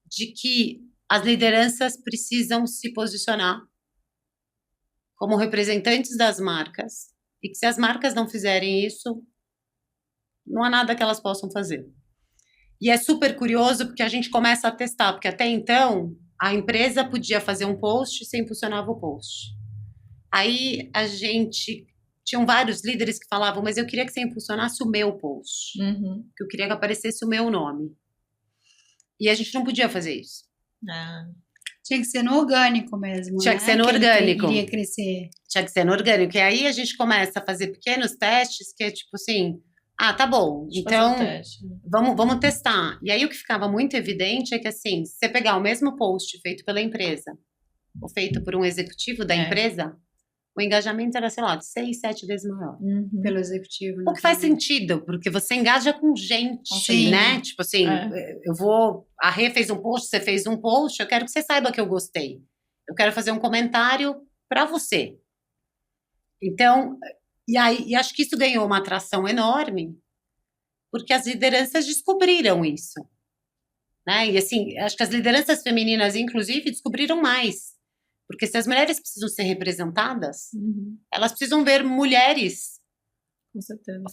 de que as lideranças precisam se posicionar como representantes das marcas, e que se as marcas não fizerem isso, não há nada que elas possam fazer. E é super curioso porque a gente começa a testar, porque até então a empresa podia fazer um post e você impulsionava o post. Aí a gente tinham vários líderes que falavam, mas eu queria que você impulsionasse o meu post. Que eu queria que aparecesse o meu nome. E a gente não podia fazer isso. Tinha que ser no orgânico mesmo, Tinha que ser no orgânico. Iria crescer. Tinha que ser no orgânico. E aí a gente começa a fazer pequenos testes, que é tipo assim, tá bom, então vamos testar. E aí o que ficava muito evidente é que assim, se você pegar o mesmo post feito pela empresa, ou feito por um executivo da empresa, o engajamento era, sei lá, de 6, 7 vezes maior. Pelo executivo. O que faz sentido, porque você engaja com gente, né? Tipo assim, a Rê fez um post, você fez um post, eu quero que você saiba que eu gostei. Eu quero fazer um comentário para você. Então, e acho que isso ganhou uma atração enorme, porque as lideranças descobriram isso. Né? E assim, acho que as lideranças femininas, inclusive, descobriram mais. Porque se as mulheres precisam ser representadas, elas precisam ver mulheres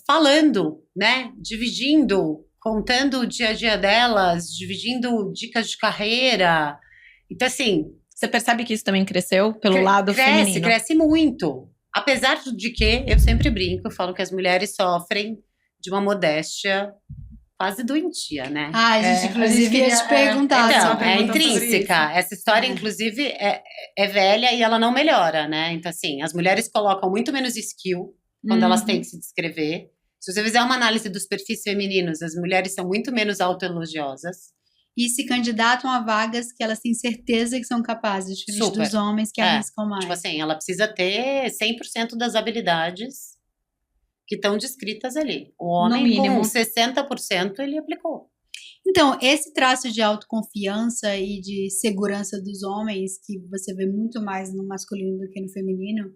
falando, né? Dividindo, contando o dia a dia delas, dividindo dicas de carreira. Então, assim... Você percebe que isso também cresceu pelo lado feminino? Cresce muito. Apesar de que, eu sempre brinco, eu falo que as mulheres sofrem de uma modéstia quase doentia, né? A gente, inclusive, ia te perguntar. Então, é intrínseca. Essa história, inclusive, é velha e ela não melhora, né? Então, assim, as mulheres colocam muito menos skill quando elas têm que se descrever. Se você fizer uma análise dos perfis femininos, as mulheres são muito menos autoelogiosas. E se candidatam a vagas que elas têm certeza que são capazes, diferente dos homens que arriscam mais. Tipo assim, ela precisa ter 100% das habilidades que estão descritas ali. O homem, com 60%, ele aplicou. Então, esse traço de autoconfiança e de segurança dos homens, que você vê muito mais no masculino do que no feminino,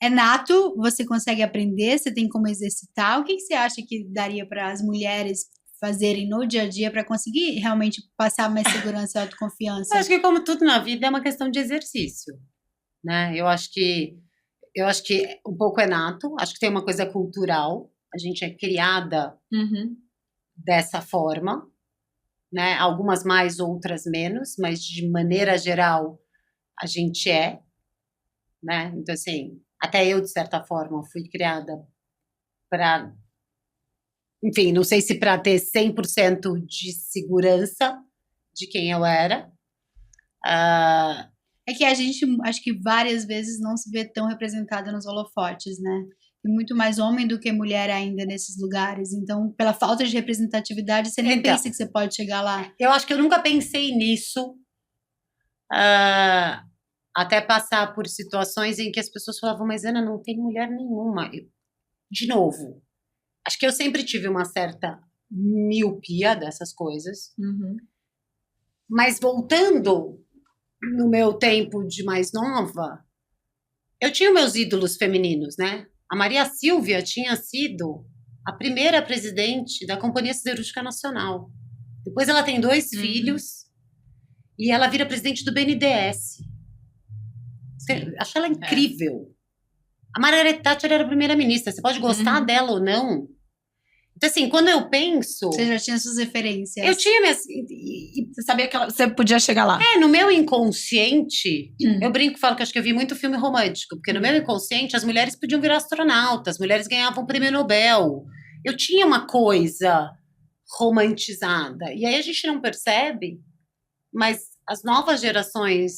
é nato? Você consegue aprender? Você tem como exercitar? O que você acha que daria para as mulheres fazerem no dia a dia para conseguir realmente passar mais segurança e autoconfiança? Eu acho que, como tudo na vida, é uma questão de exercício, né? Eu acho que um pouco é nato, acho que tem uma coisa cultural, a gente é criada dessa forma, né? Algumas mais, outras menos, mas de maneira geral a gente né? Então, assim, até eu, de certa forma, fui criada para, enfim, não sei se para ter 100% de segurança de quem eu era. É que a gente, acho que várias vezes não se vê tão representada nos holofotes, né? Tem muito mais homem do que mulher ainda nesses lugares. Então, pela falta de representatividade, você nem pensa que você pode chegar lá. Eu acho que eu nunca pensei nisso, até passar por situações em que as pessoas falavam, mas Ana, não tem mulher nenhuma. De novo, acho que eu sempre tive uma certa miopia dessas coisas. Mas voltando no meu tempo de mais nova, eu tinha meus ídolos femininos, né? A Maria Sílvia tinha sido a primeira presidente da Companhia Siderúrgica Nacional. Depois ela tem 2 filhos e ela vira presidente do BNDES. Acho ela incrível. A Margaret Thatcher era a primeira-ministra. Você pode gostar dela ou não. Então, assim, quando eu penso... Você já tinha suas referências. Eu tinha minhas... Você sabia que você podia chegar lá. No meu inconsciente, eu brinco e falo que acho que eu vi muito filme romântico, porque no meu inconsciente as mulheres podiam virar astronautas, as mulheres ganhavam o prêmio Nobel. Eu tinha uma coisa romantizada. E aí a gente não percebe, mas as novas gerações,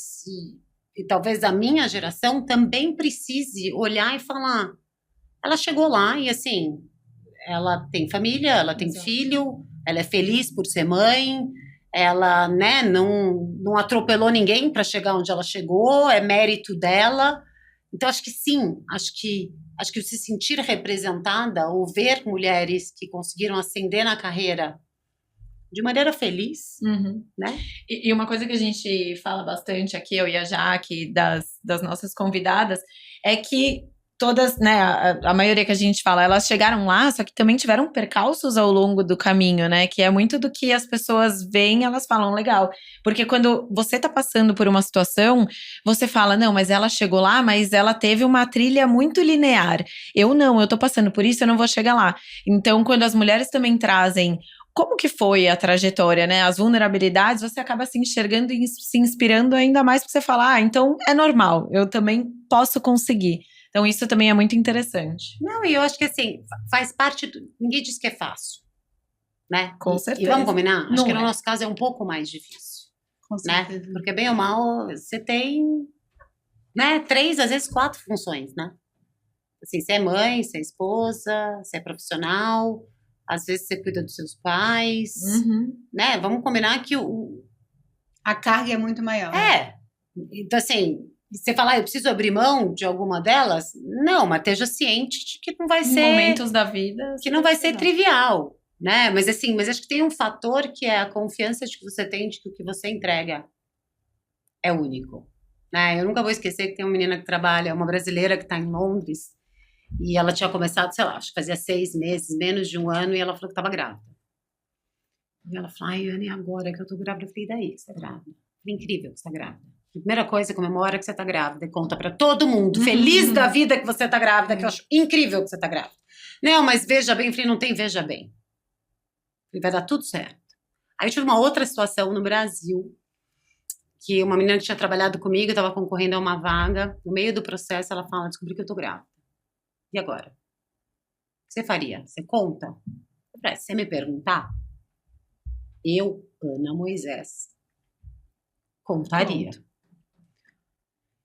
e talvez a minha geração, também precise olhar e falar, ela chegou lá e assim... Ela tem família, ela tem filho, ela é feliz por ser mãe, ela, né, não atropelou ninguém para chegar onde ela chegou, é mérito dela. Então, acho que sim, acho que se sentir representada ou ver mulheres que conseguiram ascender na carreira de maneira feliz, né? E uma coisa que a gente fala bastante aqui, eu e a Jaque, das nossas convidadas, é que todas, né, a maioria que a gente fala, elas chegaram lá, só que também tiveram percalços ao longo do caminho, né, que é muito do que as pessoas veem, elas falam, legal, porque quando você tá passando por uma situação, você fala, não, mas ela chegou lá, mas ela teve uma trilha muito linear, eu tô passando por isso, eu não vou chegar lá. Então, quando as mulheres também trazem como que foi a trajetória, né? As vulnerabilidades, você acaba se enxergando e se inspirando ainda mais pra você falar, então é normal, eu também posso conseguir. Então isso também é muito interessante. Não, e eu acho que assim, faz parte ninguém diz que é fácil, né? Com certeza. E vamos combinar? Acho Não que no é. nosso caso é um pouco mais difícil, Com né? certeza. Porque bem ou mal, você tem, né, 3, às vezes 4 funções, né? Assim, você é mãe, você é esposa, você é profissional, às vezes você cuida dos seus pais, né? Vamos combinar que A carga é muito maior. Então assim, você falar, eu preciso abrir mão de alguma delas? Não, mas esteja ciente de que não vai Em ser... momentos da vida. que não vai ser trivial, né? Mas assim, mas acho que tem um fator que é a confiança de que você tem de que o que você entrega é único, né? Eu nunca vou esquecer que tem uma menina que trabalha, uma brasileira que está em Londres, e ela tinha começado, sei lá, acho que fazia 6 meses, menos de 1 ano, e ela falou que estava grávida. E ela falou, ai, Ana, e agora que eu tô grávida? Eu falei, e daí que você tá grávida? É incrível que você tá grávida. Primeira coisa, comemora que você tá grávida e conta pra todo mundo, feliz da vida que você tá grávida, que eu acho incrível que você tá grávida. Não, mas veja bem, eu falei, não tem veja bem. Falei, vai dar tudo certo. Aí eu tive uma outra situação no Brasil, que uma menina que tinha trabalhado comigo, estava concorrendo a uma vaga, no meio do processo ela fala, descobri que eu tô grávida. E agora? O que você faria? Você conta? Eu falei, se você me perguntar, eu, Ana Moisés, contaria.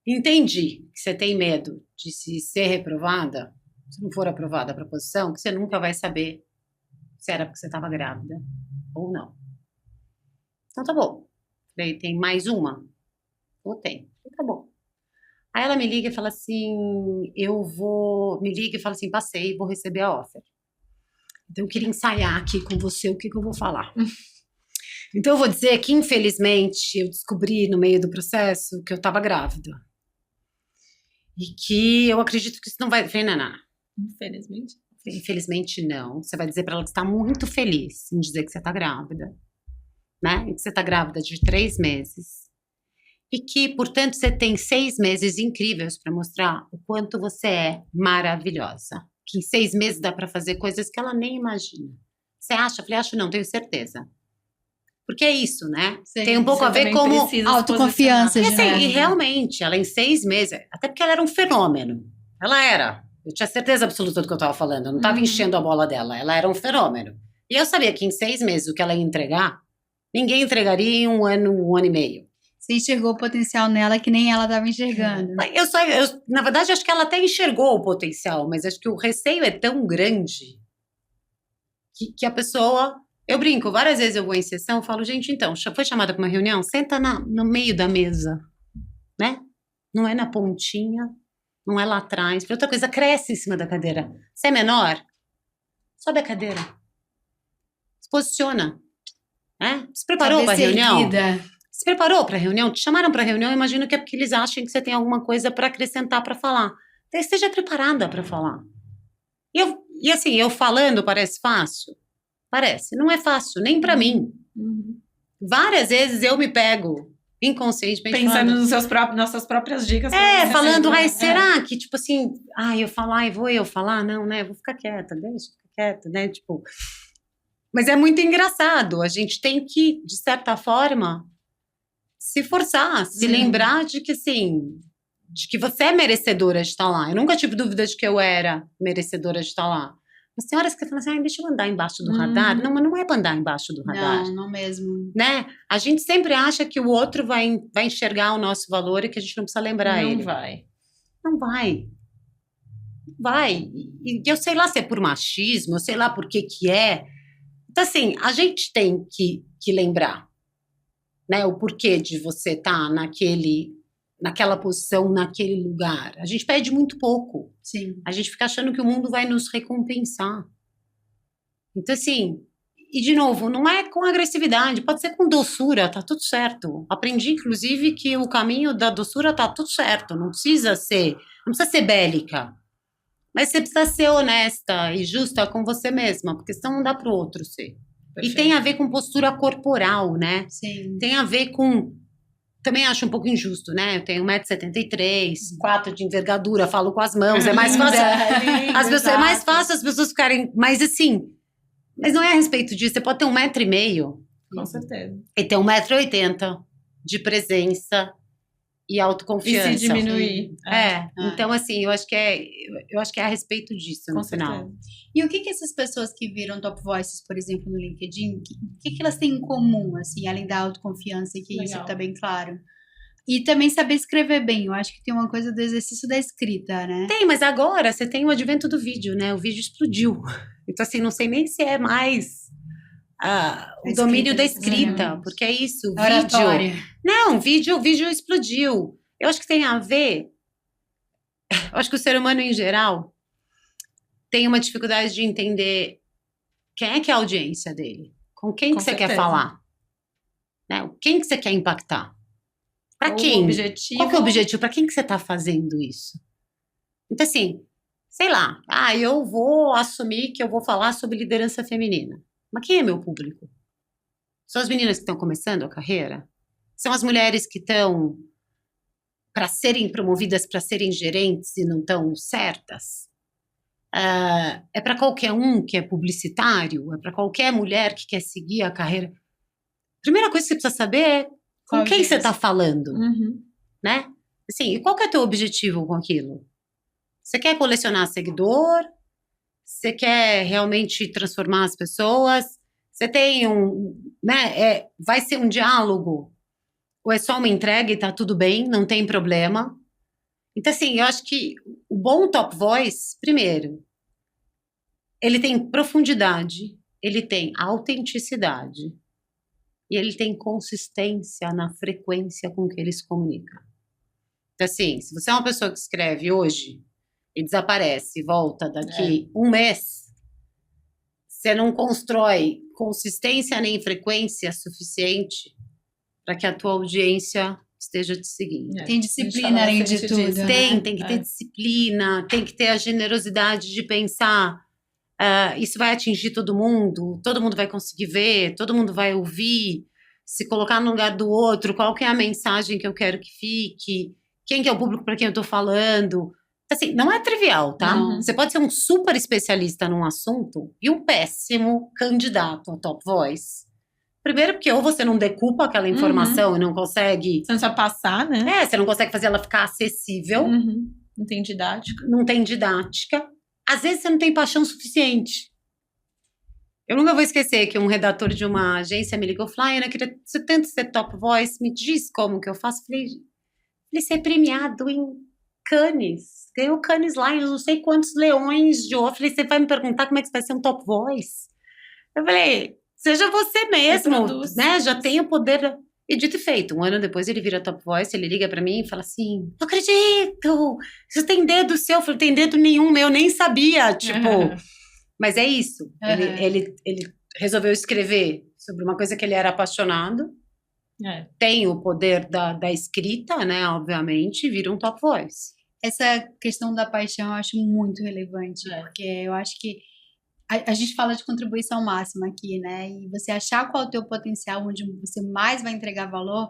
Entendi que você tem medo de se ser reprovada, se não for aprovada para a posição, que você nunca vai saber se era porque você estava grávida ou não. Então tá bom. Falei, tem mais uma? Ou tem? Tá bom. Aí ela me liga e fala assim, me liga e fala assim, passei, vou receber a offer. Então eu queria ensaiar aqui com você o que eu vou falar. Então eu vou dizer que infelizmente eu descobri no meio do processo que eu estava grávida. E que eu acredito que isso não vai... Eu falei, não. Infelizmente. Infelizmente não. Você vai dizer para ela que está muito feliz em dizer que você está grávida, né? E que você está grávida de 3 meses. E que, portanto, você tem 6 meses incríveis para mostrar o quanto você é maravilhosa. Que em 6 meses dá para fazer coisas que ela nem imagina. Você acha? Eu falei, acho não, tenho certeza. Porque é isso, né? Sim, tem um pouco a ver como autoconfiança. E realmente, ela em 6 meses, até porque ela era um fenômeno. Ela era. Eu tinha certeza absoluta do que eu estava falando. Eu não estava enchendo a bola dela. Ela era um fenômeno. E eu sabia que em 6 meses o que ela ia entregar, ninguém entregaria em 1 ano, 1 ano e meio. Você enxergou o potencial nela que nem ela estava enxergando. Na verdade, acho que ela até enxergou o potencial, mas acho que o receio é tão grande que a pessoa... Eu brinco, várias vezes eu vou em sessão, falo, gente, então, foi chamada para uma reunião? Senta no meio da mesa, né? Não é na pontinha, não é lá atrás. Outra coisa, cresce em cima da cadeira. Você é menor? Sobe a cadeira. Se posiciona. Né? Se preparou para a reunião? Se preparou para a reunião? Te chamaram para a reunião, imagino que é porque eles achem que você tem alguma coisa para acrescentar, para falar. Então, esteja preparada para falar. E assim, eu falando parece fácil? Parece. Não é fácil, nem para mim. Várias vezes eu me pego inconscientemente pensando nos nossas próprias dicas. Falando, será que, tipo assim, eu falar e vou eu falar? Não, né? Vou ficar quieta, deixa eu ficar quieta, né? Tipo... Mas é muito engraçado. A gente tem que, de certa forma, se forçar, se lembrar de que, assim, de que você é merecedora de estar lá. Eu nunca tive dúvida de que eu era merecedora de estar lá. Mas tem horas que você fala assim, deixa eu andar embaixo do radar. Não, mas não é para andar embaixo do radar. Não mesmo. Né? A gente sempre acha que o outro vai enxergar o nosso valor e que a gente não precisa lembrar ele. Não vai. Não vai. Vai. E eu sei lá se é por machismo, eu sei lá por que é. Então, assim, a gente tem que lembrar, né? O porquê de você estar naquela posição, naquele lugar. A gente pede muito pouco. Sim. A gente fica achando que o mundo vai nos recompensar. Então, assim, e de novo, não é com agressividade, pode ser com doçura, tá tudo certo. Aprendi, inclusive, que o caminho da doçura tá tudo certo. Não precisa ser bélica. Mas você precisa ser honesta e justa com você mesma, porque senão não dá pro outro ser. Perfeito. E tem a ver com postura corporal, né? Sim. Tem a ver com... Também acho um pouco injusto, né? Eu tenho 1,73 m, 4 de envergadura, falo com as mãos, é mais fácil. É mais fácil as pessoas ficarem. Mas assim, mas não é a respeito disso. Você pode ter 1,5 m. Com certeza. E ter 1,80 m de presença e E autoconfiança. se diminuir. Então assim, eu acho que é a respeito disso no final. certeza. E o que essas pessoas que viram top voices, por exemplo, no LinkedIn, o que elas têm em comum, assim, além da autoconfiança, que isso Legal. tá bem claro? E também saber escrever bem. Eu acho que tem uma coisa do exercício da escrita, né? Tem, mas agora você tem o advento do vídeo, né? O vídeo explodiu. Então assim, não sei nem se é mais o escrita, domínio da necessariamente. escrita, porque é isso, vídeo. Oratória. Não, vídeo explodiu. Eu acho que tem a ver. Eu acho que o ser humano em geral tem uma dificuldade de entender quem é que é a audiência dele, com quem Com que você quer certeza. falar, né? Quem que você quer impactar? Para O quem? objetivo. Qual que é o objetivo? Para quem que você está fazendo isso? Então assim, sei lá, eu vou assumir que eu vou falar sobre liderança feminina. Mas quem é meu público? São as meninas que estão começando a carreira? São as mulheres que estão para serem promovidas para serem gerentes e não estão certas? É para qualquer um que é publicitário? É para qualquer mulher que quer seguir a carreira? Primeira coisa que você precisa saber é com Qual quem você audiência? está falando, Uhum. né? Assim, e qual que é o teu objetivo com aquilo? Você quer colecionar seguidor? Você quer realmente transformar as pessoas? Você tem né? Vai ser um diálogo? Ou é só uma entrega e tá tudo bem, não tem problema? Então, assim, eu acho que o bom top voice, primeiro, ele tem profundidade, ele tem autenticidade e ele tem consistência na frequência com que ele se comunica. Então, assim, se você é uma pessoa que escreve hoje e desaparece e volta daqui um mês, você não constrói consistência nem frequência suficiente para que a tua audiência esteja te seguindo. Tem disciplina além de tudo, né? Tem que ter disciplina, tem que ter a generosidade de pensar, isso vai atingir todo mundo vai conseguir ver, todo mundo vai ouvir, se colocar no lugar do outro, qual que é a mensagem que eu quero que fique, quem que é o público para quem eu tô falando. Assim, não é trivial, tá? Não. Você pode ser um super especialista num assunto e um péssimo candidato a top voice. Primeiro porque ou você não decupa aquela informação e não consegue... Você não sabe passar, né? Você não consegue fazer ela ficar acessível. Uhum. Não tem didática. Não tem didática. Às vezes você não tem paixão suficiente. Eu nunca vou esquecer que um redator de uma agência me ligou e falou: Ana, queria tanto ser top voice, me diz como que eu faço. Falei, ser premiado em Cannes. Ganhou Cannes lá, eu não sei quantos leões de ouro. Falei, você vai me perguntar como é que você vai ser um top voice? Eu falei, seja você mesmo, né? Já tem o poder. E dito e feito, um ano depois ele vira top voice, ele liga pra mim e fala assim, não acredito, você tem dedo seu? Eu falei, tem dedo nenhum meu, nem sabia, tipo... Mas é isso, ele resolveu escrever sobre uma coisa que ele era apaixonado, tem o poder da escrita, né, obviamente, e vira um top voice. Essa questão da paixão eu acho muito relevante, porque eu acho que a gente fala de contribuição máxima aqui, né? E você achar qual é o teu potencial, onde você mais vai entregar valor,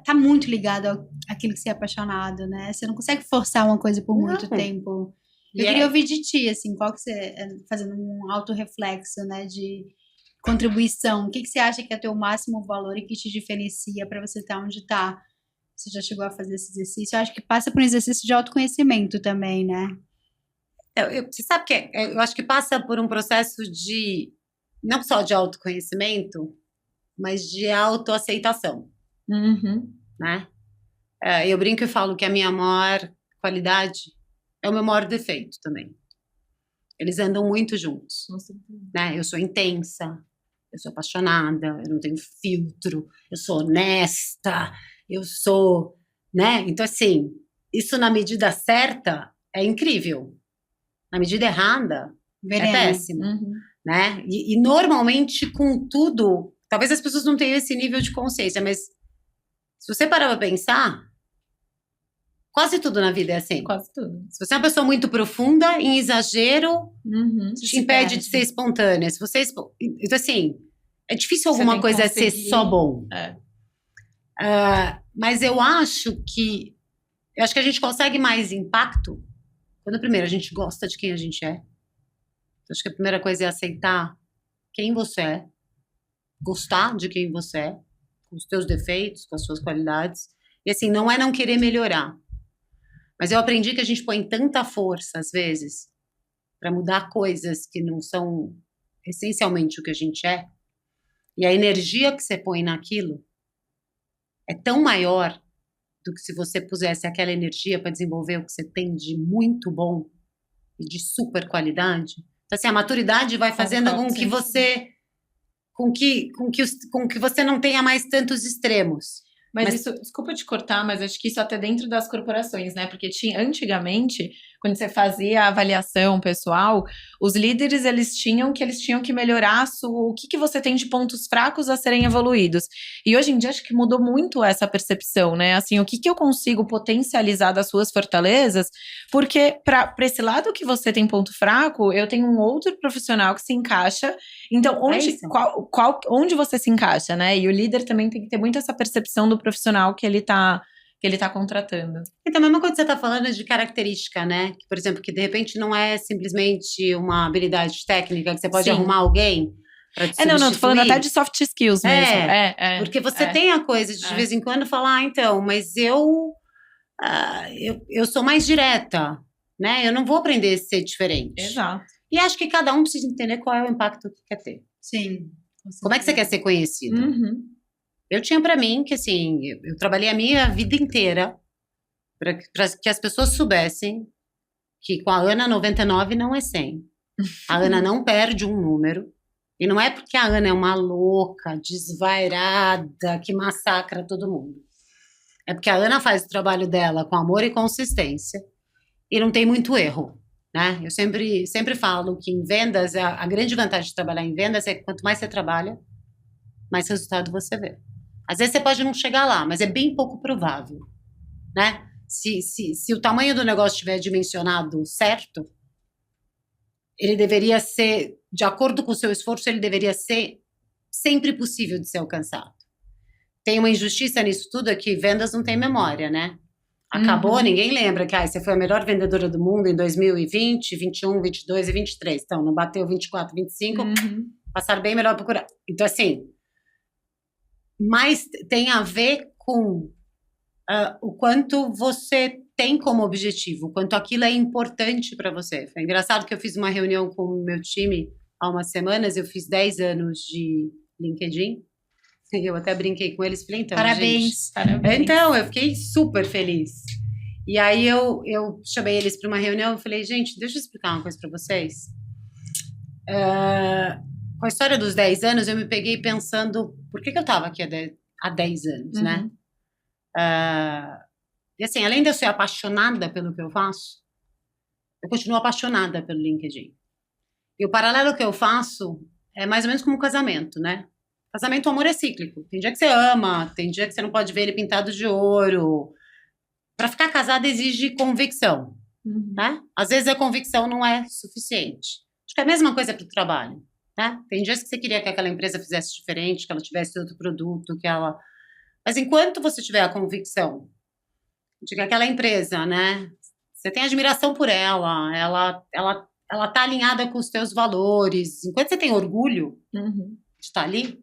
tá muito ligado àquilo que você é apaixonado, né? Você não consegue forçar uma coisa por muito tempo. Eu queria ouvir de ti, assim, qual que você, fazendo um autorreflexo, né, de contribuição, o que você acha que é teu máximo valor e que te diferencia para você estar onde tá? Você já chegou a fazer esse exercício? Eu acho que passa por um exercício de autoconhecimento também, né? Você sabe que eu acho que passa por um processo de, não só de autoconhecimento, mas de autoaceitação, né? Eu brinco e falo que a minha maior qualidade é o meu maior defeito também. Eles andam muito juntos, né? Eu sou intensa, eu sou apaixonada, eu não tenho filtro, eu sou honesta, eu sou, né? Então, assim, isso na medida certa é incrível. Na medida errada, é péssimo, né? E normalmente com tudo, talvez as pessoas não tenham esse nível de consciência, mas se você parar pra pensar, quase tudo na vida é assim. Quase tudo. Se você é uma pessoa muito profunda, em exagero, te impede de ser espontânea. Se você então, assim, é difícil alguma coisa ser só bom. Mas eu acho que a gente consegue mais impacto quando, primeiro, a gente gosta de quem a gente é. Acho que a primeira coisa é aceitar quem você é, gostar de quem você é, com os teus defeitos, com as suas qualidades, E assim, não é não querer melhorar. Mas eu aprendi que a gente põe tanta força, às vezes, para mudar coisas que não são essencialmente o que a gente é. E a energia que você põe naquilo é tão maior do que se você pusesse aquela energia para desenvolver o que você tem de muito bom e de super qualidade. Então, assim, a maturidade vai fazendo com que você com que você não tenha mais tantos extremos. Mas isso, desculpa te cortar, mas acho que isso até dentro das corporações, né? Porque antigamente, quando você fazia a avaliação pessoal, os líderes, eles tinham que melhorar o que você tem de pontos fracos a serem evoluídos. E hoje em dia, acho que mudou muito essa percepção, né? Assim, o que eu consigo potencializar das suas fortalezas, porque para esse lado que você tem ponto fraco, eu tenho um outro profissional que se encaixa. Então, onde você se encaixa, né? E o líder também tem que ter muito essa percepção do profissional que ele tá contratando. E também uma coisa que você está falando é de característica, né? Que, por exemplo, que de repente não é simplesmente uma habilidade técnica que você pode arrumar alguém para te substituir. Não, tô falando até de soft skills mesmo. Porque você tem a coisa de vez em quando falar, então, mas eu sou mais direta, né? Eu não vou aprender a ser diferente. Exato. E acho que cada um precisa entender qual é o impacto que quer ter. Sim. Como é que você quer ser conhecido? Uhum. Eu tinha para mim que, assim, eu trabalhei a minha vida inteira para que as pessoas soubessem que com a Ana 99 não é 100. A Ana não perde um número. E não é porque a Ana é uma louca, desvairada, que massacra todo mundo. É porque a Ana faz o trabalho dela com amor e consistência e não tem muito erro, né? Eu sempre falo que em vendas, a grande vantagem de trabalhar em vendas é que quanto mais você trabalha, mais resultado você vê. Às vezes você pode não chegar lá, mas é bem pouco provável, né? Se o tamanho do negócio estiver dimensionado certo, ele deveria ser, de acordo com o seu esforço, ele deveria ser sempre possível de ser alcançado. Tem uma injustiça nisso tudo, é que vendas não tem memória, né? Acabou, ninguém lembra que você foi a melhor vendedora do mundo em 2020, 21, 22 e 23. Então, não bateu 24, 25, passaram bem melhor procurar. Então, assim, mas tem a ver com o quanto você tem como objetivo, o quanto aquilo é importante para você. Foi engraçado que eu fiz uma reunião com o meu time há umas semanas, eu fiz 10 anos de LinkedIn, eu até brinquei com eles, falei, então, parabéns. Então, eu fiquei super feliz. E aí eu chamei eles para uma reunião e falei, gente, deixa eu explicar uma coisa para vocês. Com a história dos 10 anos, eu me peguei pensando, por que eu estava aqui há 10 anos, né? E assim, além de eu ser apaixonada pelo que eu faço, eu continuo apaixonada pelo LinkedIn. E o paralelo que eu faço é mais ou menos como um casamento, né? Casamento, o amor é cíclico. Tem dia que você ama, tem dia que você não pode ver ele pintado de ouro. Para ficar casada exige convicção, né? Às vezes a convicção não é suficiente. Acho que é a mesma coisa para o trabalho, né? Tem dias que você queria que aquela empresa fizesse diferente, que ela tivesse outro produto, Mas enquanto você tiver a convicção de que aquela empresa, né? Você tem admiração por ela tá alinhada com os teus valores. Enquanto você tem orgulho de estar ali,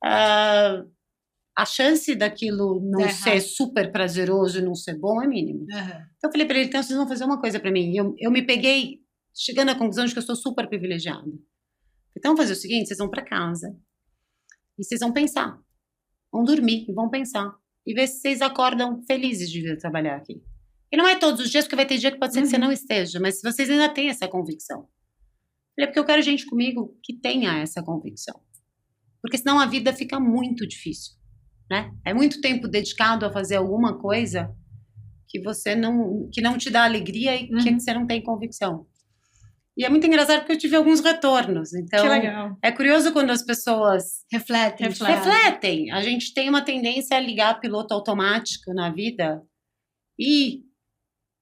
a chance daquilo não ser super prazeroso e não ser bom é mínimo. Então eu falei para ele, então vocês vão fazer uma coisa para mim. Eu me peguei chegando à conclusão de que eu sou super privilegiada. Então vamos fazer o seguinte, vocês vão para casa e vocês vão pensar. Vão dormir e vão pensar. E ver se vocês acordam felizes de vir trabalhar aqui. E não é todos os dias, porque vai ter dia que pode ser que você não esteja, mas se vocês ainda têm essa convicção. É porque eu quero gente comigo que tenha essa convicção. Porque senão a vida fica muito difícil, né? É muito tempo dedicado a fazer alguma coisa que não te dá alegria e que você não tem convicção. E é muito engraçado porque eu tive alguns retornos. Então, que legal. É curioso quando as pessoas refletem. A gente tem uma tendência a ligar piloto automático na vida e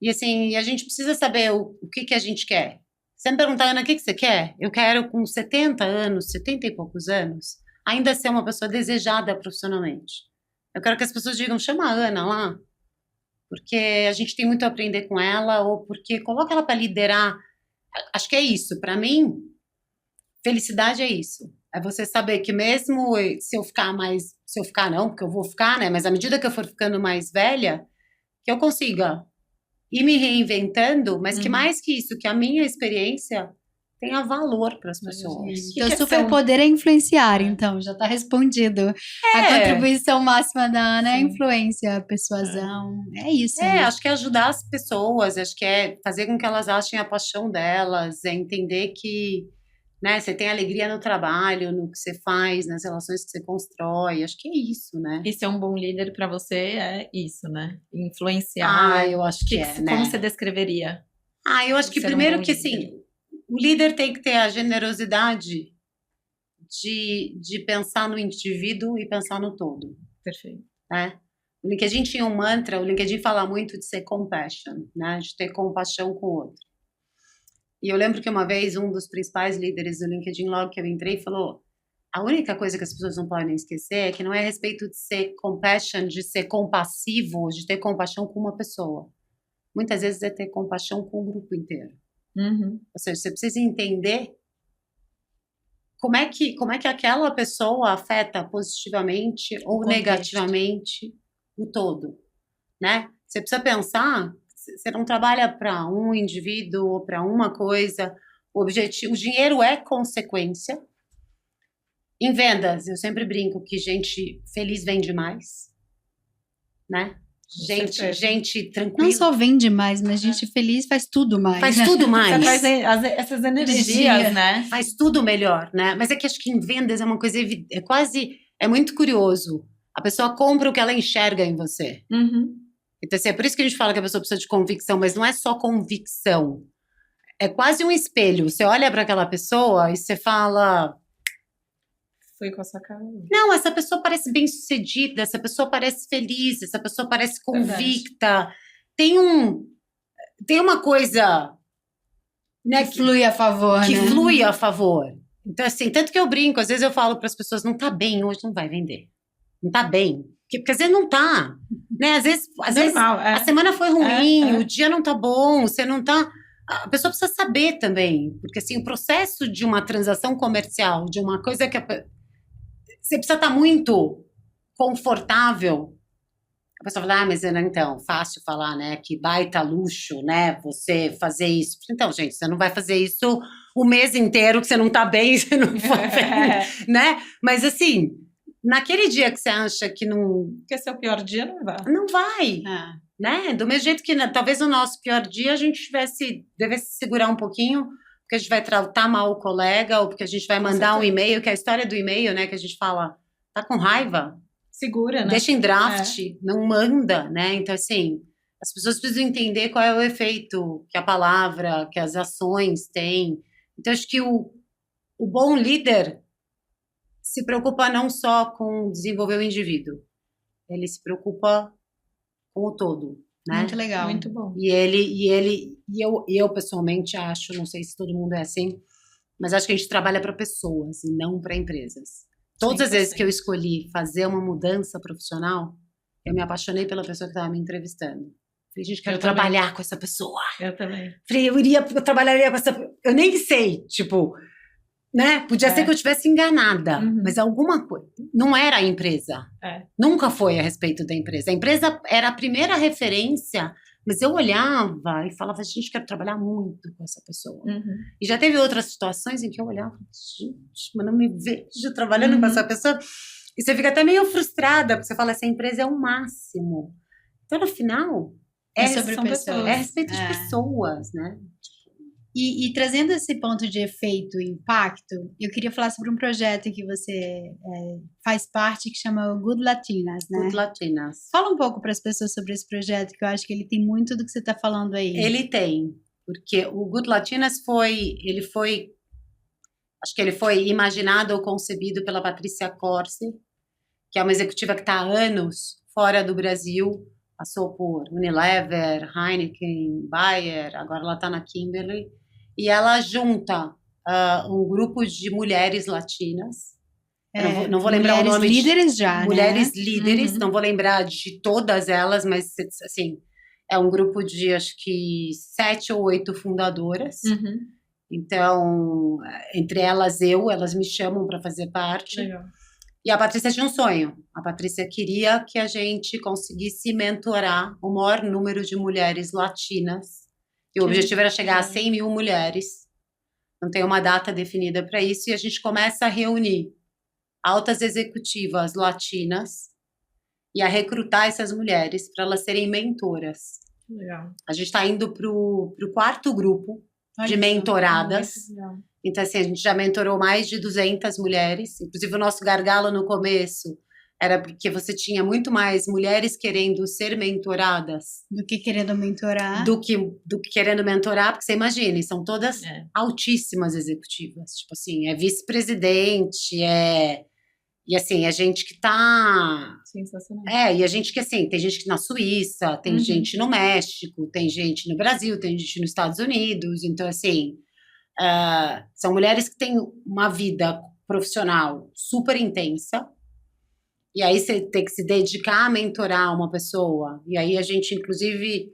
assim, a gente precisa saber o que a gente quer. Você me perguntar, Ana, o que você quer? Eu quero, com 70 anos, 70 e poucos anos, ainda ser uma pessoa desejada profissionalmente. Eu quero que as pessoas digam, chama a Ana lá, porque a gente tem muito a aprender com ela, ou porque coloca ela para liderar. Acho que é isso. Para mim, felicidade é isso. É você saber que mesmo se eu ficar não, porque eu vou ficar, né? Mas à medida que eu for ficando mais velha, que eu consiga ir me reinventando, mas que mais que isso, que a minha experiência tenha valor para as pessoas. Então, superpoder é influenciar, então, já está respondido. A contribuição máxima da Ana é a influência, a persuasão, é isso. Né? Acho que é ajudar as pessoas, acho que é fazer com que elas achem a paixão delas, é entender que, né, você tem alegria no trabalho, no que você faz, nas relações que você constrói, acho que é isso, né? E ser um bom líder para você é isso, né? Influenciar. Eu acho que né? Como você descreveria? Eu acho que primeiro que, assim, o líder tem que ter a generosidade de pensar no indivíduo e pensar no todo. Perfeito. Né? O LinkedIn tinha um mantra, o LinkedIn fala muito de ser compassion, né? De ter compaixão com o outro. E eu lembro que uma vez um dos principais líderes do LinkedIn, logo que eu entrei, falou: a única coisa que as pessoas não podem esquecer é que não é a respeito de ser compassion, de ser compassivo, de ter compaixão com uma pessoa. Muitas vezes é ter compaixão com o grupo inteiro. Ou seja, você precisa entender como é que aquela pessoa afeta positivamente ou negativamente o todo, né? Você precisa pensar, você não trabalha para um indivíduo ou para uma coisa, o dinheiro é consequência. Em vendas, eu sempre brinco que gente feliz vende mais, né? Gente tranquila. Não só vende mais, mas gente feliz faz tudo mais. Faz tudo mais. Faz essas energias, né? Faz tudo melhor, né? Mas é que acho que em vendas é uma coisa é muito curioso. A pessoa compra o que ela enxerga em você. Então, assim, é por isso que a gente fala que a pessoa precisa de convicção, mas não é só convicção. É quase um espelho. Você olha para aquela pessoa e você fala: foi com essa cara. Não, essa pessoa parece bem-sucedida, essa pessoa parece feliz, essa pessoa parece convicta. Tem uma coisa, né, que flui a favor, que né? flui a favor. Então, assim, tanto que eu brinco, às vezes eu falo para as pessoas: não tá bem, hoje não vai vender. Não tá bem. Porque às vezes não tá, né? Às vezes a semana foi ruim, o dia não tá bom, você não tá... A pessoa precisa saber também, porque assim, o processo de uma transação comercial, de uma coisa que você precisa estar muito confortável. A pessoa fala: mas então, fácil falar, né? Que baita luxo, né? Você fazer isso. Então, gente, você não vai fazer isso o mês inteiro que você não tá bem, você não vai, né? Mas assim, naquele dia que você acha que não... Que é seu pior dia, não vai. Não vai, né? Do mesmo jeito que talvez no nosso pior dia a gente devesse segurar um pouquinho, porque a gente vai tratar mal o colega, ou porque a gente vai mandar um e-mail, que é a história do e-mail, né? Que a gente fala: tá com raiva? Segura, né? Deixa em draft, não manda, né? Então, assim, as pessoas precisam entender qual é o efeito que a palavra, que as ações têm. Então, acho que o bom líder se preocupa não só com desenvolver o indivíduo, ele se preocupa com o todo, né? Muito legal. Muito bom. E eu pessoalmente acho, não sei se todo mundo é assim, mas acho que a gente trabalha para pessoas e não para empresas. Todas as vezes que eu escolhi fazer uma mudança profissional, eu me apaixonei pela pessoa que estava me entrevistando. Falei: gente, quero trabalhar com essa pessoa. Eu também. Falei: eu trabalharia com essa... Eu nem sei, tipo... Né? Podia ser que eu estivesse enganada, mas alguma coisa. Não era a empresa. Nunca foi a respeito da empresa. A empresa era a primeira referência, mas eu olhava e falava: gente, quero trabalhar muito com essa pessoa. E já teve outras situações em que eu olhava: gente, mas não me vejo trabalhando com essa pessoa. E você fica até meio frustrada, porque você fala: essa empresa é o máximo. Então, no final, é sobre pessoas. É a respeito de pessoas, né? E trazendo esse ponto de efeito e impacto, eu queria falar sobre um projeto que você faz parte, que chama Good Latinas, né? Good Latinas. Fala um pouco para as pessoas sobre esse projeto, que eu acho que ele tem muito do que você está falando aí. Ele tem, porque o Good Latinas acho que ele foi imaginado ou concebido pela Patrícia Corsi, que é uma executiva que está há anos fora do Brasil, passou por Unilever, Heineken, Bayer, agora ela está na Kimberly. E ela junta um grupo de mulheres latinas. Não vou lembrar o nome. Mulheres líderes já, mulheres líderes, não vou lembrar de todas elas, mas assim, é um grupo de acho que 7 ou 8 fundadoras Então, entre elas elas me chamam para fazer parte. Legal. E a Patrícia tinha um sonho. A Patrícia queria que a gente conseguisse mentorar o maior número de mulheres latinas. E o objetivo era chegar a 100 mil mulheres. Não tem uma data definida para isso. E a gente começa a reunir altas executivas latinas e a recrutar essas mulheres para elas serem mentoras. Legal. A gente está indo para o 4º grupo de mentoradas. Então, assim, a gente já mentorou mais de 200 mulheres. Inclusive, o nosso gargalo no começo era porque você tinha muito mais mulheres querendo ser mentoradas Do que querendo mentorar. do que querendo mentorar, porque você imagina, são todas altíssimas executivas. Tipo assim, é vice-presidente, E assim, a gente que tá... Sensacional. E a gente que assim, tem gente que na Suíça, tem gente no México, tem gente no Brasil, tem gente nos Estados Unidos. Então, assim, são mulheres que têm uma vida profissional super intensa. E aí você tem que se dedicar a mentorar uma pessoa. E aí a gente, inclusive,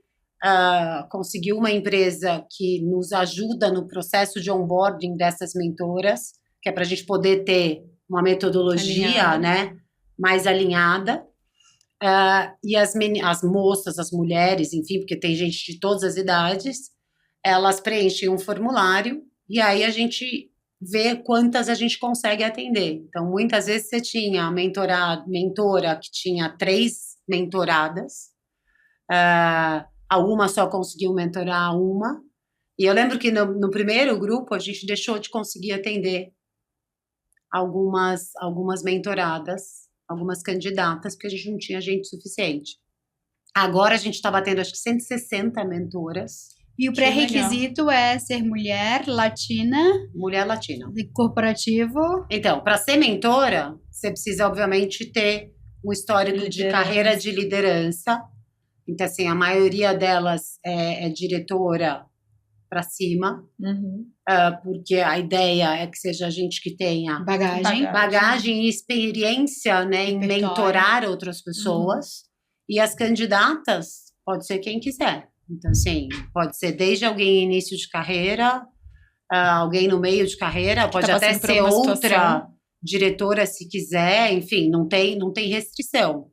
conseguiu uma empresa que nos ajuda no processo de onboarding dessas mentoras, que é para a gente poder ter uma metodologia, né, mais alinhada. E as moças, as mulheres, enfim, porque tem gente de todas as idades, elas preenchem um formulário e aí a gente vê quantas a gente consegue atender. Então, muitas vezes você tinha mentora que tinha 3 mentoradas, alguma só conseguiu mentorar uma, e eu lembro que no primeiro grupo a gente deixou de conseguir atender algumas mentoradas, algumas candidatas, porque a gente não tinha gente suficiente. Agora a gente está batendo, acho que 160 mentoras. E o pré-requisito é ser mulher, latina. Mulher latina. De corporativo. Então, para ser mentora, você precisa, obviamente, ter um histórico de carreira de liderança. Então, assim, a maioria delas é diretora para cima. Porque a ideia é que seja gente que tenha bagagem e experiência, né, em mentorar outras pessoas. E as candidatas, pode ser quem quiser. Então, assim, pode ser desde alguém em início de carreira, alguém no meio de carreira, pode até ser outra diretora se quiser, enfim, não tem restrição.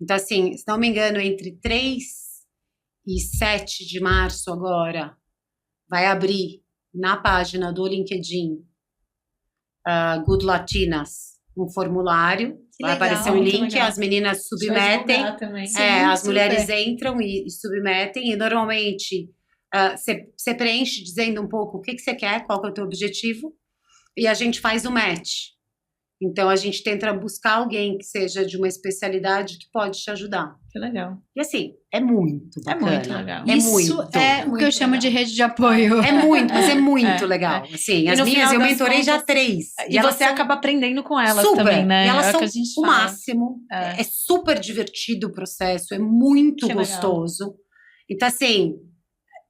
Então, assim, se não me engano, entre 3 e 7 de março agora, vai abrir na página do LinkedIn Good Latinas um formulário, vai aparecer um link, as meninas submetem, as mulheres entram e submetem, e normalmente você preenche dizendo um pouco o que você quer, qual que é o teu objetivo, e a gente faz o match. Então, a gente tenta buscar alguém que seja de uma especialidade que pode te ajudar. Que legal. E assim, é muito bacana. É muito legal. Isso é o que eu chamo de rede de apoio. Mas é muito legal. Assim, as minhas, eu mentorei já 3. E você acaba aprendendo com elas também, né? E elas são o máximo. É super divertido o processo, é muito gostoso. Então, assim,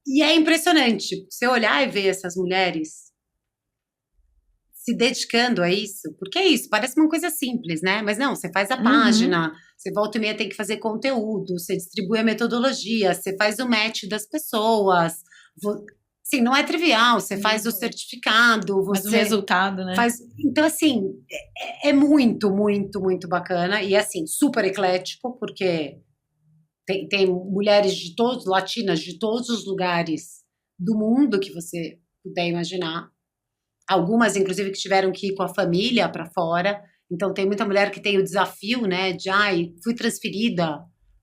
e é impressionante. Você olhar e ver essas mulheres se dedicando a isso, porque é isso, parece uma coisa simples, né? Mas não, você faz a página, você volta e meia tem que fazer conteúdo, você distribui a metodologia, você faz o match das pessoas. Assim, não é trivial, você faz o certificado, você faz o resultado, né? Então, assim, é muito, muito, muito bacana e, assim, super eclético, porque tem mulheres latinas de todos os lugares do mundo que você puder imaginar. Algumas, inclusive, que tiveram que ir com a família para fora. Então, tem muita mulher que tem o desafio, né, de, fui transferida,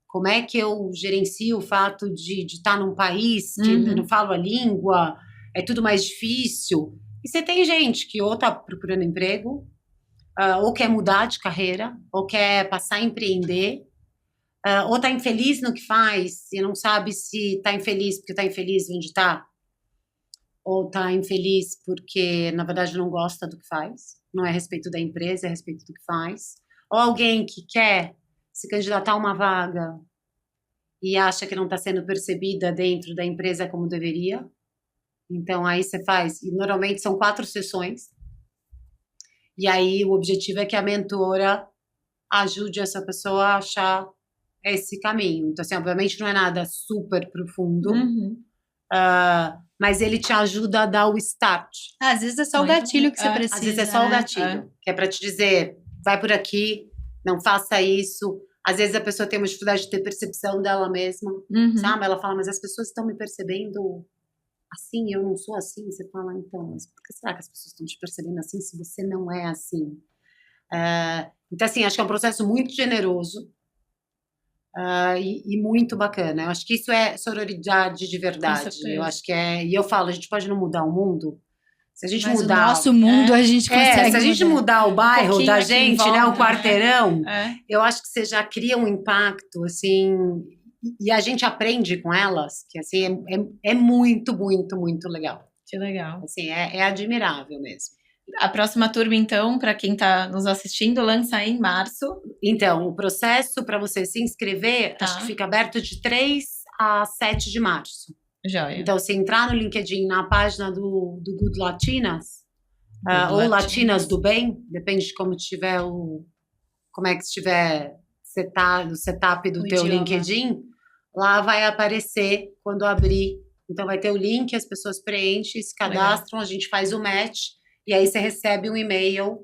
como é que eu gerencio o fato de estar num país que eu não falo a língua, é tudo mais difícil. E você tem gente que ou está procurando emprego, ou quer mudar de carreira, ou quer passar a empreender, ou está infeliz no que faz e não sabe se está infeliz porque está infeliz onde está, ou está infeliz porque, na verdade, não gosta do que faz. Não é a respeito da empresa, é a respeito do que faz. Ou alguém que quer se candidatar a uma vaga e acha que não está sendo percebida dentro da empresa como deveria. Então, aí você faz... E normalmente são 4 sessões. E aí o objetivo é que a mentora ajude essa pessoa a achar esse caminho. Então, assim, obviamente não é nada super profundo. Mas ele te ajuda a dar o start. Às vezes é só o Muito gatilho bom. que você precisa. Às vezes é só o né? gatilho, que é para te dizer, vai por aqui, não faça isso. Às vezes a pessoa tem uma dificuldade de ter percepção dela mesma, Uhum. sabe? Ela fala, mas as pessoas estão me percebendo assim, eu não sou assim. Você fala, então, mas por que será que as pessoas estão te percebendo assim se você não é assim? Então, assim, acho que é um processo muito generoso e muito bacana. Eu acho que isso é sororidade de verdade. certeza. Eu acho que é... E eu falo, a gente pode não mudar o mundo. Se a gente Mas mudar... o nosso mundo a gente consegue se a gente mudar o bairro pouquinho da aqui em gente, né? O volta, quarteirão, É. eu acho que você já cria um impacto, assim... E a gente aprende com elas, que assim, é muito, muito, muito legal. Que legal. Assim, é admirável mesmo. A próxima turma, então, para quem está nos assistindo, lança em março. Então, o processo para você se inscrever, Tá. acho que fica aberto de 3 a 7 de março. Joia. Então, se entrar no LinkedIn, na página do Good Latinas, Good ou Latinas. Latinas do Bem, depende de como tiver como é que estiver o setup do O teu idioma. LinkedIn, lá vai aparecer quando abrir. Então, vai ter o link, as pessoas preenchem, se cadastram, a gente faz o match, e aí você recebe um e-mail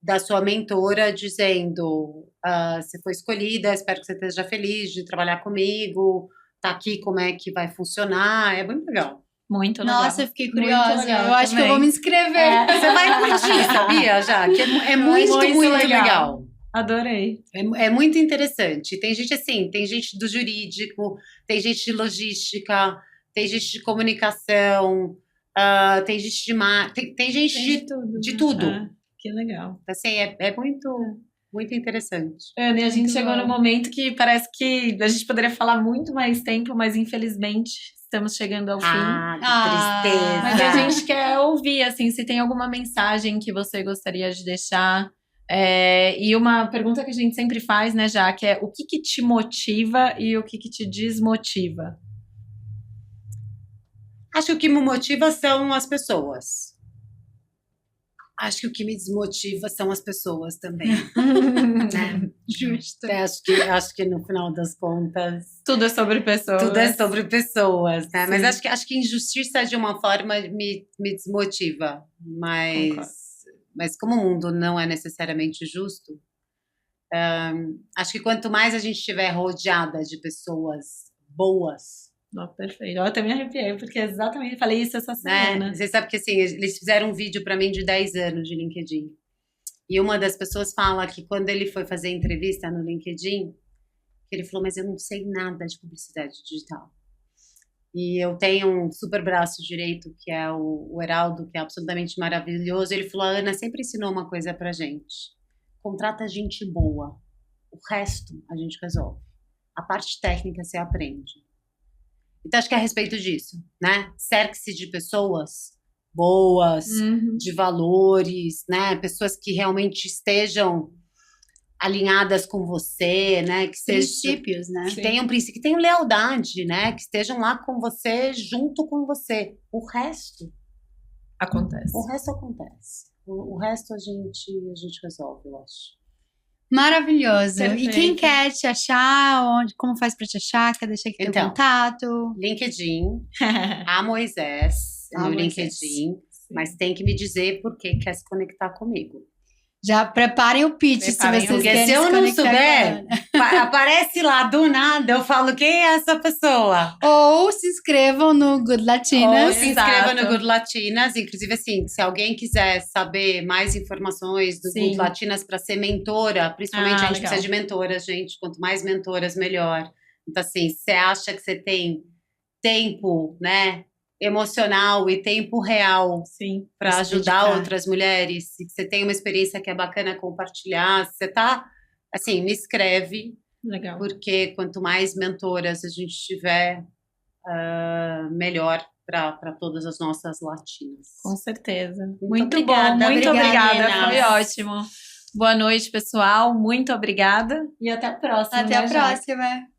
da sua mentora dizendo, você foi escolhida, espero que você esteja feliz de trabalhar comigo, tá aqui como é que vai funcionar, é muito legal. Muito legal. Nossa, eu fiquei Muito curiosa. legal Eu acho que eu também. vou me inscrever. Você vai curtir, sabia, já? Que é muito, Muito muito legal. legal. Adorei. É muito interessante. Tem gente assim, tem gente do jurídico, tem gente de logística, tem gente de comunicação, tem gente de marketing, tem gente tudo. de né? tudo. Que legal. Assim, é muito, muito interessante. Ana, e a gente Muito chegou bom. no momento que parece que a gente poderia falar muito mais tempo, mas infelizmente estamos chegando ao fim. Que tristeza. Mas a gente quer ouvir, assim, se tem alguma mensagem que você gostaria de deixar. E uma pergunta que a gente sempre faz, né, já, que é o que te motiva e o que te desmotiva? Acho que o que me motiva são as pessoas. Acho que o que me desmotiva são as pessoas também. Né? Justo. Acho que no final das contas Tudo é sobre pessoas. tudo é sobre pessoas, né? Sim. Mas acho que injustiça de uma forma me desmotiva. Concordo. Mas como o mundo não é necessariamente justo, acho que quanto mais a gente estiver rodeada de pessoas boas, Não, perfeito. Eu até me arrepiei, porque exatamente falei isso essa semana. né? Você sabe que assim, eles fizeram um vídeo para mim de 10 anos de LinkedIn. E uma das pessoas fala que quando ele foi fazer entrevista no LinkedIn, ele falou, mas eu não sei nada de publicidade digital. E eu tenho um super braço direito, que é o Heraldo, que é absolutamente maravilhoso. Ele falou, a Ana sempre ensinou uma coisa pra gente. Contrata gente boa. O resto a gente resolve. A parte técnica você aprende. Então, acho que é a respeito disso, né? Cerque-se de pessoas boas, de valores, né? Pessoas que realmente estejam alinhadas com você, né? Que Princípios, né? que tenham princípio, que tenham lealdade, né? Que estejam lá com você, junto com você. O resto Acontece. acontece. O resto a gente resolve, eu acho. Maravilhoso. Perfeito. E quem quer te achar, como faz pra te achar? Quer deixar aqui teu Então. contato? LinkedIn, a Moisés, no Moisés. LinkedIn, mas tem que me dizer por que quer se conectar comigo. Já preparem o pitch Preparem se o vocês Porque querem se eu se não conectar souber, com a Ana. aparece lá do nada, eu falo, quem é essa pessoa? Ou se inscrevam no Good Ou Latinas. se inscreva Exato. no Good Latinas. Inclusive, assim, se alguém quiser saber mais informações do Sim. Good Latinas para ser mentora, principalmente a gente legal. precisa de mentoras, gente. Quanto mais mentoras, melhor. Então, assim, se você acha que você tem tempo, né, emocional e tempo real Sim. para Se ajudar dedicar. outras mulheres, se você tem uma experiência que é bacana compartilhar, se você tá, assim, me escreve, Legal. porque quanto mais mentoras a gente tiver, melhor para todas as nossas latinas. Com certeza. Muito Muito obrigada, bom, muito obrigada, obrigada. Foi meninas. ótimo. Boa noite, pessoal. Muito obrigada. E até a próxima. Até a né, Jaque? próxima.